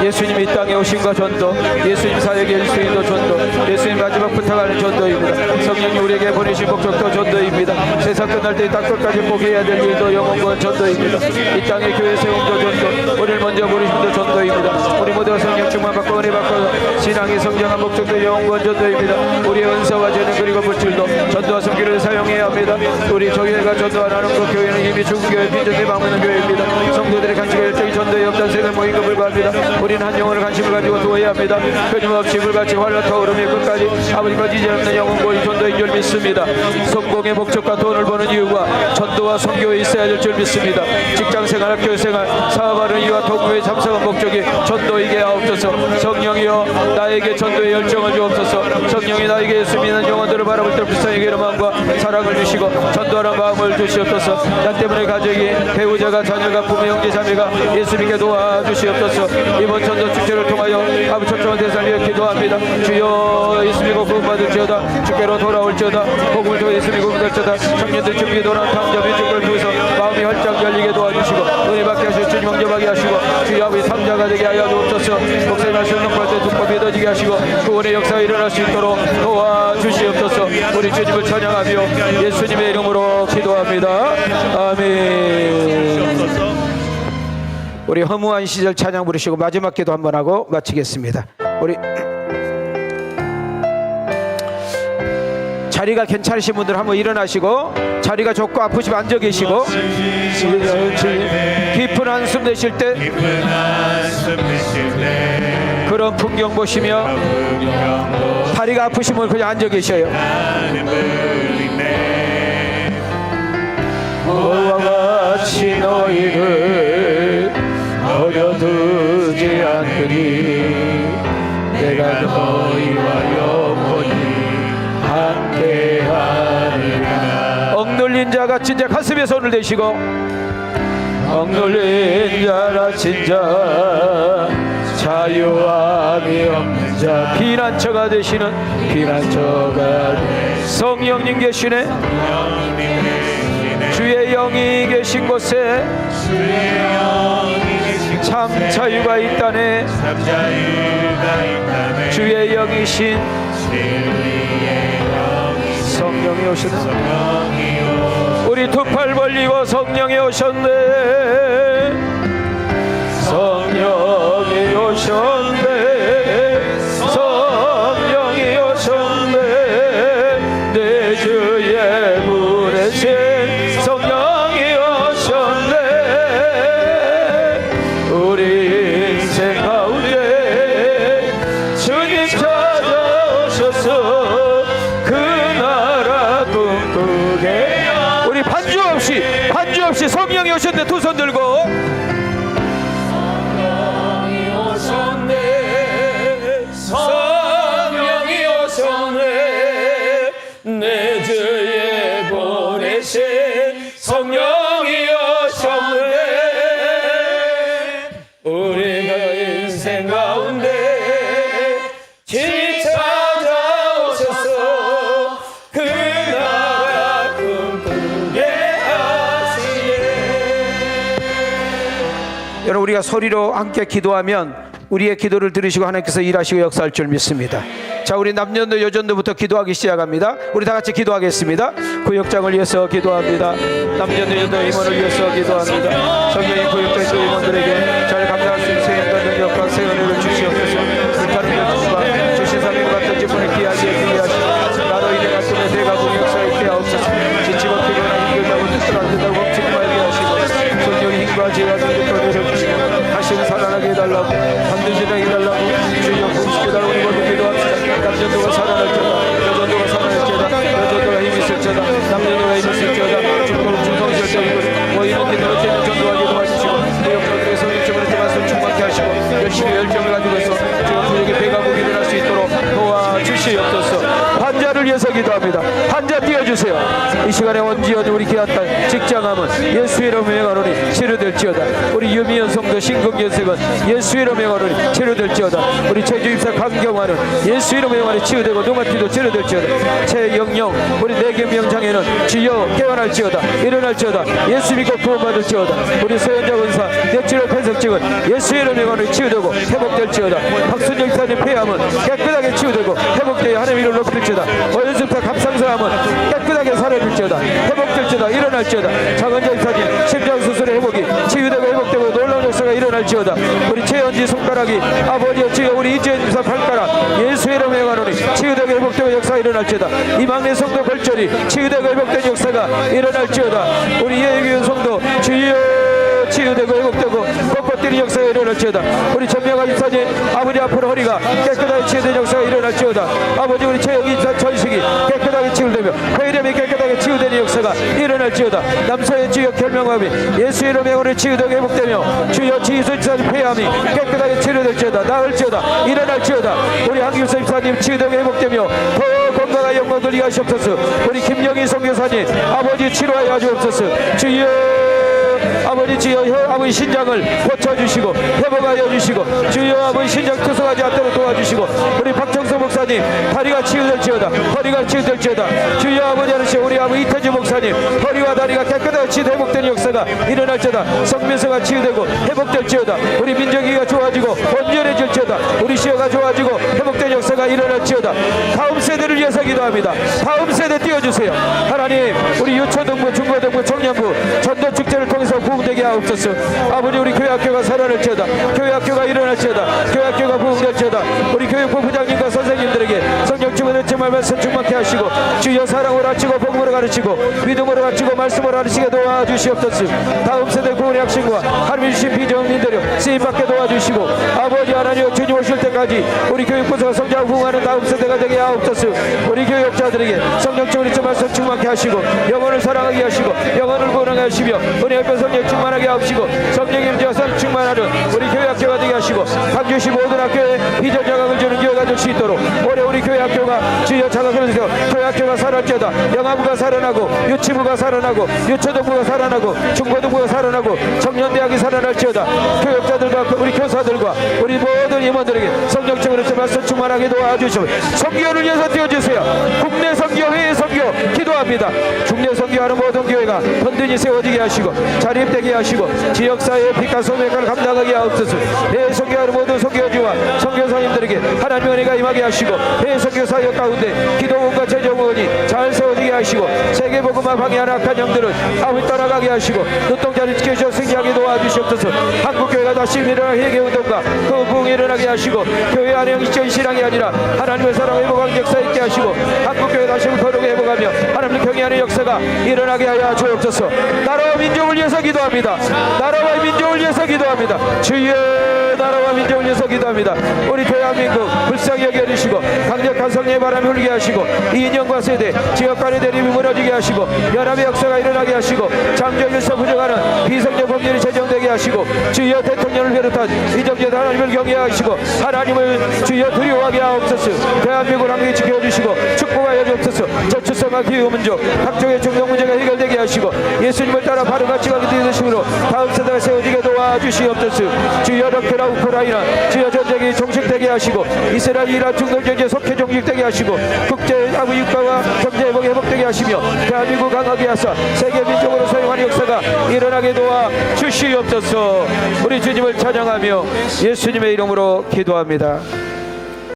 예수님이 이 땅에 오신과 전도, 예수님 사역의 일수인도 전도, 예수님 마지막 부탁하는 전도입니다. 성령님 우리에게 보내신 목적도 전도입니다. 세상 끝날 때 이 땅끝까지 복해야 될 일도 영원권 전도입니다. 이 땅의 교회 세움도 전도, 우리를 먼저 부르심도 전도입니다. 우리 모두가 성령 충만 받고 은혜 받고 신앙이 성장한 목적도 영원 전도입니다. 우리의 은사와 재능 그리고 물질도 전도와 선교를 사용해야 합니다. 우리 교회가 전도하는 그 교회는 이미 죽은 교회 빈전대 막는 교회입니다. 성도들의 간증과 열정이 전도의 역단생을 모임과 불과합니다. 우리는 한 영혼을 관심을 가지고 도와야 합니다. 끊임없이 불같이 활로 타오르며 끝까지 아버지가 지지 않는 영혼 고이 전도인 줄 믿습니다. 성공의 목적과 돈을 버는 이유가 전도와 선교에 있어야 될 줄 믿습니다. 직장생활, 학교생활, 사업하는 이유와 도구에 참석한 목적이 전도이게 하옵소서. 성령이여 나에게 전도의 열정을 주옵소서. 성령이 나에게 예수 믿는 영혼들을 바라볼 때 불쌍히 여기는 마음과 사랑을 주시고 전도하는 마음을 주시옵소서. 나 때문에 가족이 배우자가 자녀가 부모 형제 자매가 예수 믿게 도와주시옵소서. 이번 전도 축제를 통하여 아버지 초청한 대상을 위해 기도합니다. 주여 예수 믿고 구원받을지어다. 주께로 돌아올지어다. 복음을 통해 예수 믿고 구원받을지어다. 청년들 준비해 돌아온 탐자 민족을 통해서 마음이 활짝 열리게 도와주시고 은혜 받게 하시고 주님 영접하게 하시고 주여 아버지 삼자가 되게 하여 주옵소서. 목사님 말씀 넉발 때 듣고 믿어지게 하시고 구원의 역사가 일어날 수 있도록 도와주시옵소서. 우리 주님을 찬양하며 예수님의 이름으로 기도합니다. 아멘. 우리 허무한 시절 찬양 부르시고 마지막 기도 한번 하고 마치겠습니다. 우리 자리가 괜찮으신 분들 한번 일어나시고, 자리가 좋고 아프시면 앉아 계시고, 깊은 한숨 내쉴 때 그런 풍경 보시며 다리가 아프시면 그냥 앉아 계셔요. 그와 같이 너희를 버려두지 않으리. 내가 너희와 영원히 함께하리라. 억눌린 자가 진짜 가슴에 손을 대시고, 억눌린 자라 진짜 자유함이 없는 자, 피난처가 되시는 피난처가 성령님 계시네. 주의 영이 계신 곳에 참 자유가 있다네. 주의 영이신 성령이 오시네. 우리 두 팔 벌리고 성령이 오셨네. 성령이 오셨네. 성령이 오셨네. 내 주의 불에 신 성령이 오셨네. 우리 인생 가운데 주님 찾아오셔서 그 나라 꿈꾸게. 우리 반주 없이 성령이 오셨네. 두 손 들고 성령이 오셨네. 성령이 오셨네. 내 주의 보내신 성령이 오셨네. 우리가 인생 가운데 주님 찾아오셔서 그 나라 꿈꾸게 하시네. 여러분, 우리가 소리로 함께 기도하면 우리의 기도를 들으시고 하나님께서 일하시고 역사할 줄 믿습니다. 자, 우리 남녀도 여전도부터 기도하기 시작합니다. 우리 다 같이 기도하겠습니다. 구역장을 위해서 기도합니다. 남녀도 여전도 임원을 위해서 기도합니다. 성령이 구역장 또 임원들에게 잘 감당할 수 있는 생명과 능력과 새 은혜를 주시옵소서. 불타는 열정과 주신 사명과 같은 지분을 귀하게 하시고 나로 인해 갈등의 대가공 역사에 있게 하옵소서. 지치고 피곤한 힘들다고 뜻을 안 된다고 멈추지 말게 하시고 성령의 힘과 지혜와 능력과 내려주시고 다시는 살아나게 해달라고, 반드시 나게 해달라고 주여 공식해달라고 우리 모두 기도합시다. 남전도가 살아날지어다. 여전도가 살아날지어다. 여전도가 힘이 있을지어다. 남전도가 힘이 있을지어다. 중도로 충성실적이고 모임은 기도로 되는 전도하게 도와주시고 무역자들의 성령적으로 대만을 충만케 하시고 열심히 열정을 가지고서 지금 부족의 배가고 일어날 수 있도록 도와주시옵소서. 환자를 위해서 기도합니다. 환자 띄워주세요. 이 시간에 원지어도 우리 귀한딸 직장암은 예수의 이름으로 명하노니 치료될지어다. 우리 유미연 성도 신금연색은 예수의 이름으로 명하노니 치료될지어다. 우리 제주입사 강경화는 예수의 이름으로 명하노니 치유되고 눈앞이도 치료될지어다. 최영영 우리 내경명 장애는 주여 깨어날지어다. 일어날지어다. 예수 믿고 구원받을지어다. 우리 서현자 원사 뇌치료 폐석증은 예수의 이름으로 명하노니 치유되고 회복될지어다. 박순영 사님 폐암은 깨끗하게 치유되고 회복되어 하나님 이름을 높일지어다. 어연승타 갑상선암은 깨끗하게 사라질지어다. 회복될지어다. 일어날지어다. 장은정 사진 심장수술의 회복이 치유되고 회복되고 놀라운 역사가 일어날지어다. 우리 최현지 손가락이 아버지여 주여 우리 이재현 주사 발가락 일어날지어다. 이 막내 성도 골절이 치유되고 회복된 역사가 일어날지어다. 우리 예비군 성도 주여 치유되고 회복되고 꺾어뜨린 역사가 일어날지어다. 우리 전명아 집사님 아버지 앞으로 허리가 깨끗하게 치유된 역사가 일어날지어다. 아버지 우리 최영희 집사 전식이 깨끗하게 치유되며 회렴이 깨끗하게 치유되는 역사가 일어날지어다. 남서의 주여 결명함이 예수의 이름의 영으로 치유되고 회복되며 주여 지휘소 집사님 폐암이 깨끗하게 치료될지어다. 나을지어다. 일어날지어다. 우리 한길서 집사님 치유되고 회복되며 더 건강한 영광 돌리게 하시옵소서. 우리 김영희 선교사님 아버지 치료하여 주옵소서. 주여 아버지 주여 아버지 신장을 고쳐주시고 회복하여 주시고 주여 아버지 신장 투석하지 않도록 도와주시고 우리 박정수 목사님 다리가 치유될지어다. 허리가 치유될지어다. 주여 아버지 하나님 우리 아버지 이태주 목사님 허리와 다리가 깨끗하게 치유 회복되는 역사가 일어날지어다. 성민서가 치유되고 회복될지어다. 우리 민정이가 좋아지고 온전해질지어다. 우리 시여가 좋아지고 회복된 역사가 일어날지어다. 다음 세대를 위해서 기도합니다. 다음 세대 띄워주세요. 하나님 우리 유초등부 중고등부 청년부 전도축제를 통해서 부흥되게 하옵소서. 아버지 우리 교회학교가 살아날지어다. 교회학교가 일어날지어다. 교회학교가 부흥될지어다. 우리 교육부 부장님과 선생님들에게 성령 충만을 정말 말씀 충만케 하시고 주여 사랑으로 가르치고 복음으로 가르치고 믿음으로 가르치고 말씀으로 가르치게 도와주시옵소서. 다음 세대 구원의 학생과 하나님 주신 비정인들을 쓰임받게 도와주시고 아버지 하나님 주님 오실 때까지 우리 교육부서가 성장 부흥하는 다음 세대가 되게 하옵소서. 우리 교육자들에게 성령 충만을 말씀 충만케 하시고 영혼을 사랑하게 하시고 영혼을 구원하게 하시며 은혜 옆에 성령 충만하게 하시고 성령의 임재와 충만하는 우리 교회학교가 되게 하시고 강주시 모든 학교에 비전 자각을 주는 교회가 될 수 있도록 올해 우리 교회학교가 주여 자각을 주세요. 교회학교가 살아날지어다. 영아부가 살아나고 유치부가 살아나고 유초등부가 살아나고 중고등부가 살아나고 청년대학이 살아날지어다. 교육자들과 우리 교사들과 우리 모든 임원들에게 성령 충만을 말씀 충만하게 도와주시고 선교를 위해서 띄워주세요. 국내 선교 해외 선교 기도합니다. 중내 선교하는 모든 교회가 든든히 세워지게 하시고 자립되게 하시고 지역사회의 빛과 소명을 감당하게 하옵소서. 해외 선교하는 모든 선교지와 선교사님들에게 하나님의 은혜가 임하게 하시고 해외 선교 사역 가운데 기도원과 제정원이 잘 세워지게 하시고 세계복음화 방해하는 악한 영들을 아버지 떠나가게 하시고 눈동자를 지켜주셔 승리하게 도와주시옵소서. 한국교회가 다시 일어나 회개운동과 그 부흥이 일어나게 하시고 교회 안에 영적인 신앙이 아니라 하나님의 사랑 회복하는 역사 있게 하시고 한국교회 다시 거룩히 회복하며 하나님의 경외하는 역사가 일어나게 하여 주옵소서. 나라와 민족을 위해서 기도합니다. 나라와 민족을 위해서 기도합니다. 주여 나라와 민족을 위해서 기도합니다. 우리 대한민국 불쌍히 여겨주시고 강력한 성령의 바람이 불게 하시고 이인영과 세대 지역 간의 대립이 무너지게 하시고 연합의 역사가 일어나게 하시고 장정일서 부정하는 비성적 법률이 제정되게 하시고 주여 대통령을 비롯한 이정재 하나님을 경외하시고 하나님을 주여 두려워하게 하옵소서. 대한민국을 함께 지켜주시고 축복하여 주옵소서. 저출생과 기후문제 각종의 중동 문제가 해결되게 하시고 예수님을 따라 바른 가치가 되심으로 다음 세대가 세워지게 도와주시옵소서. 주여 러케라 우크라이나 주여 전쟁이 종식되게 하시고 이스라엘 이란 중동 전쟁 속해 종식되게 하시고 국제 아무 육가와 경제 회복이 회복되게 하시며 대한민국 강하게 하사 세계 민족으로 사용하는 역사가 일어나게 도와주시옵소서. 우리 주님을 찬양하며 예수님의 이름으로 기도합니다.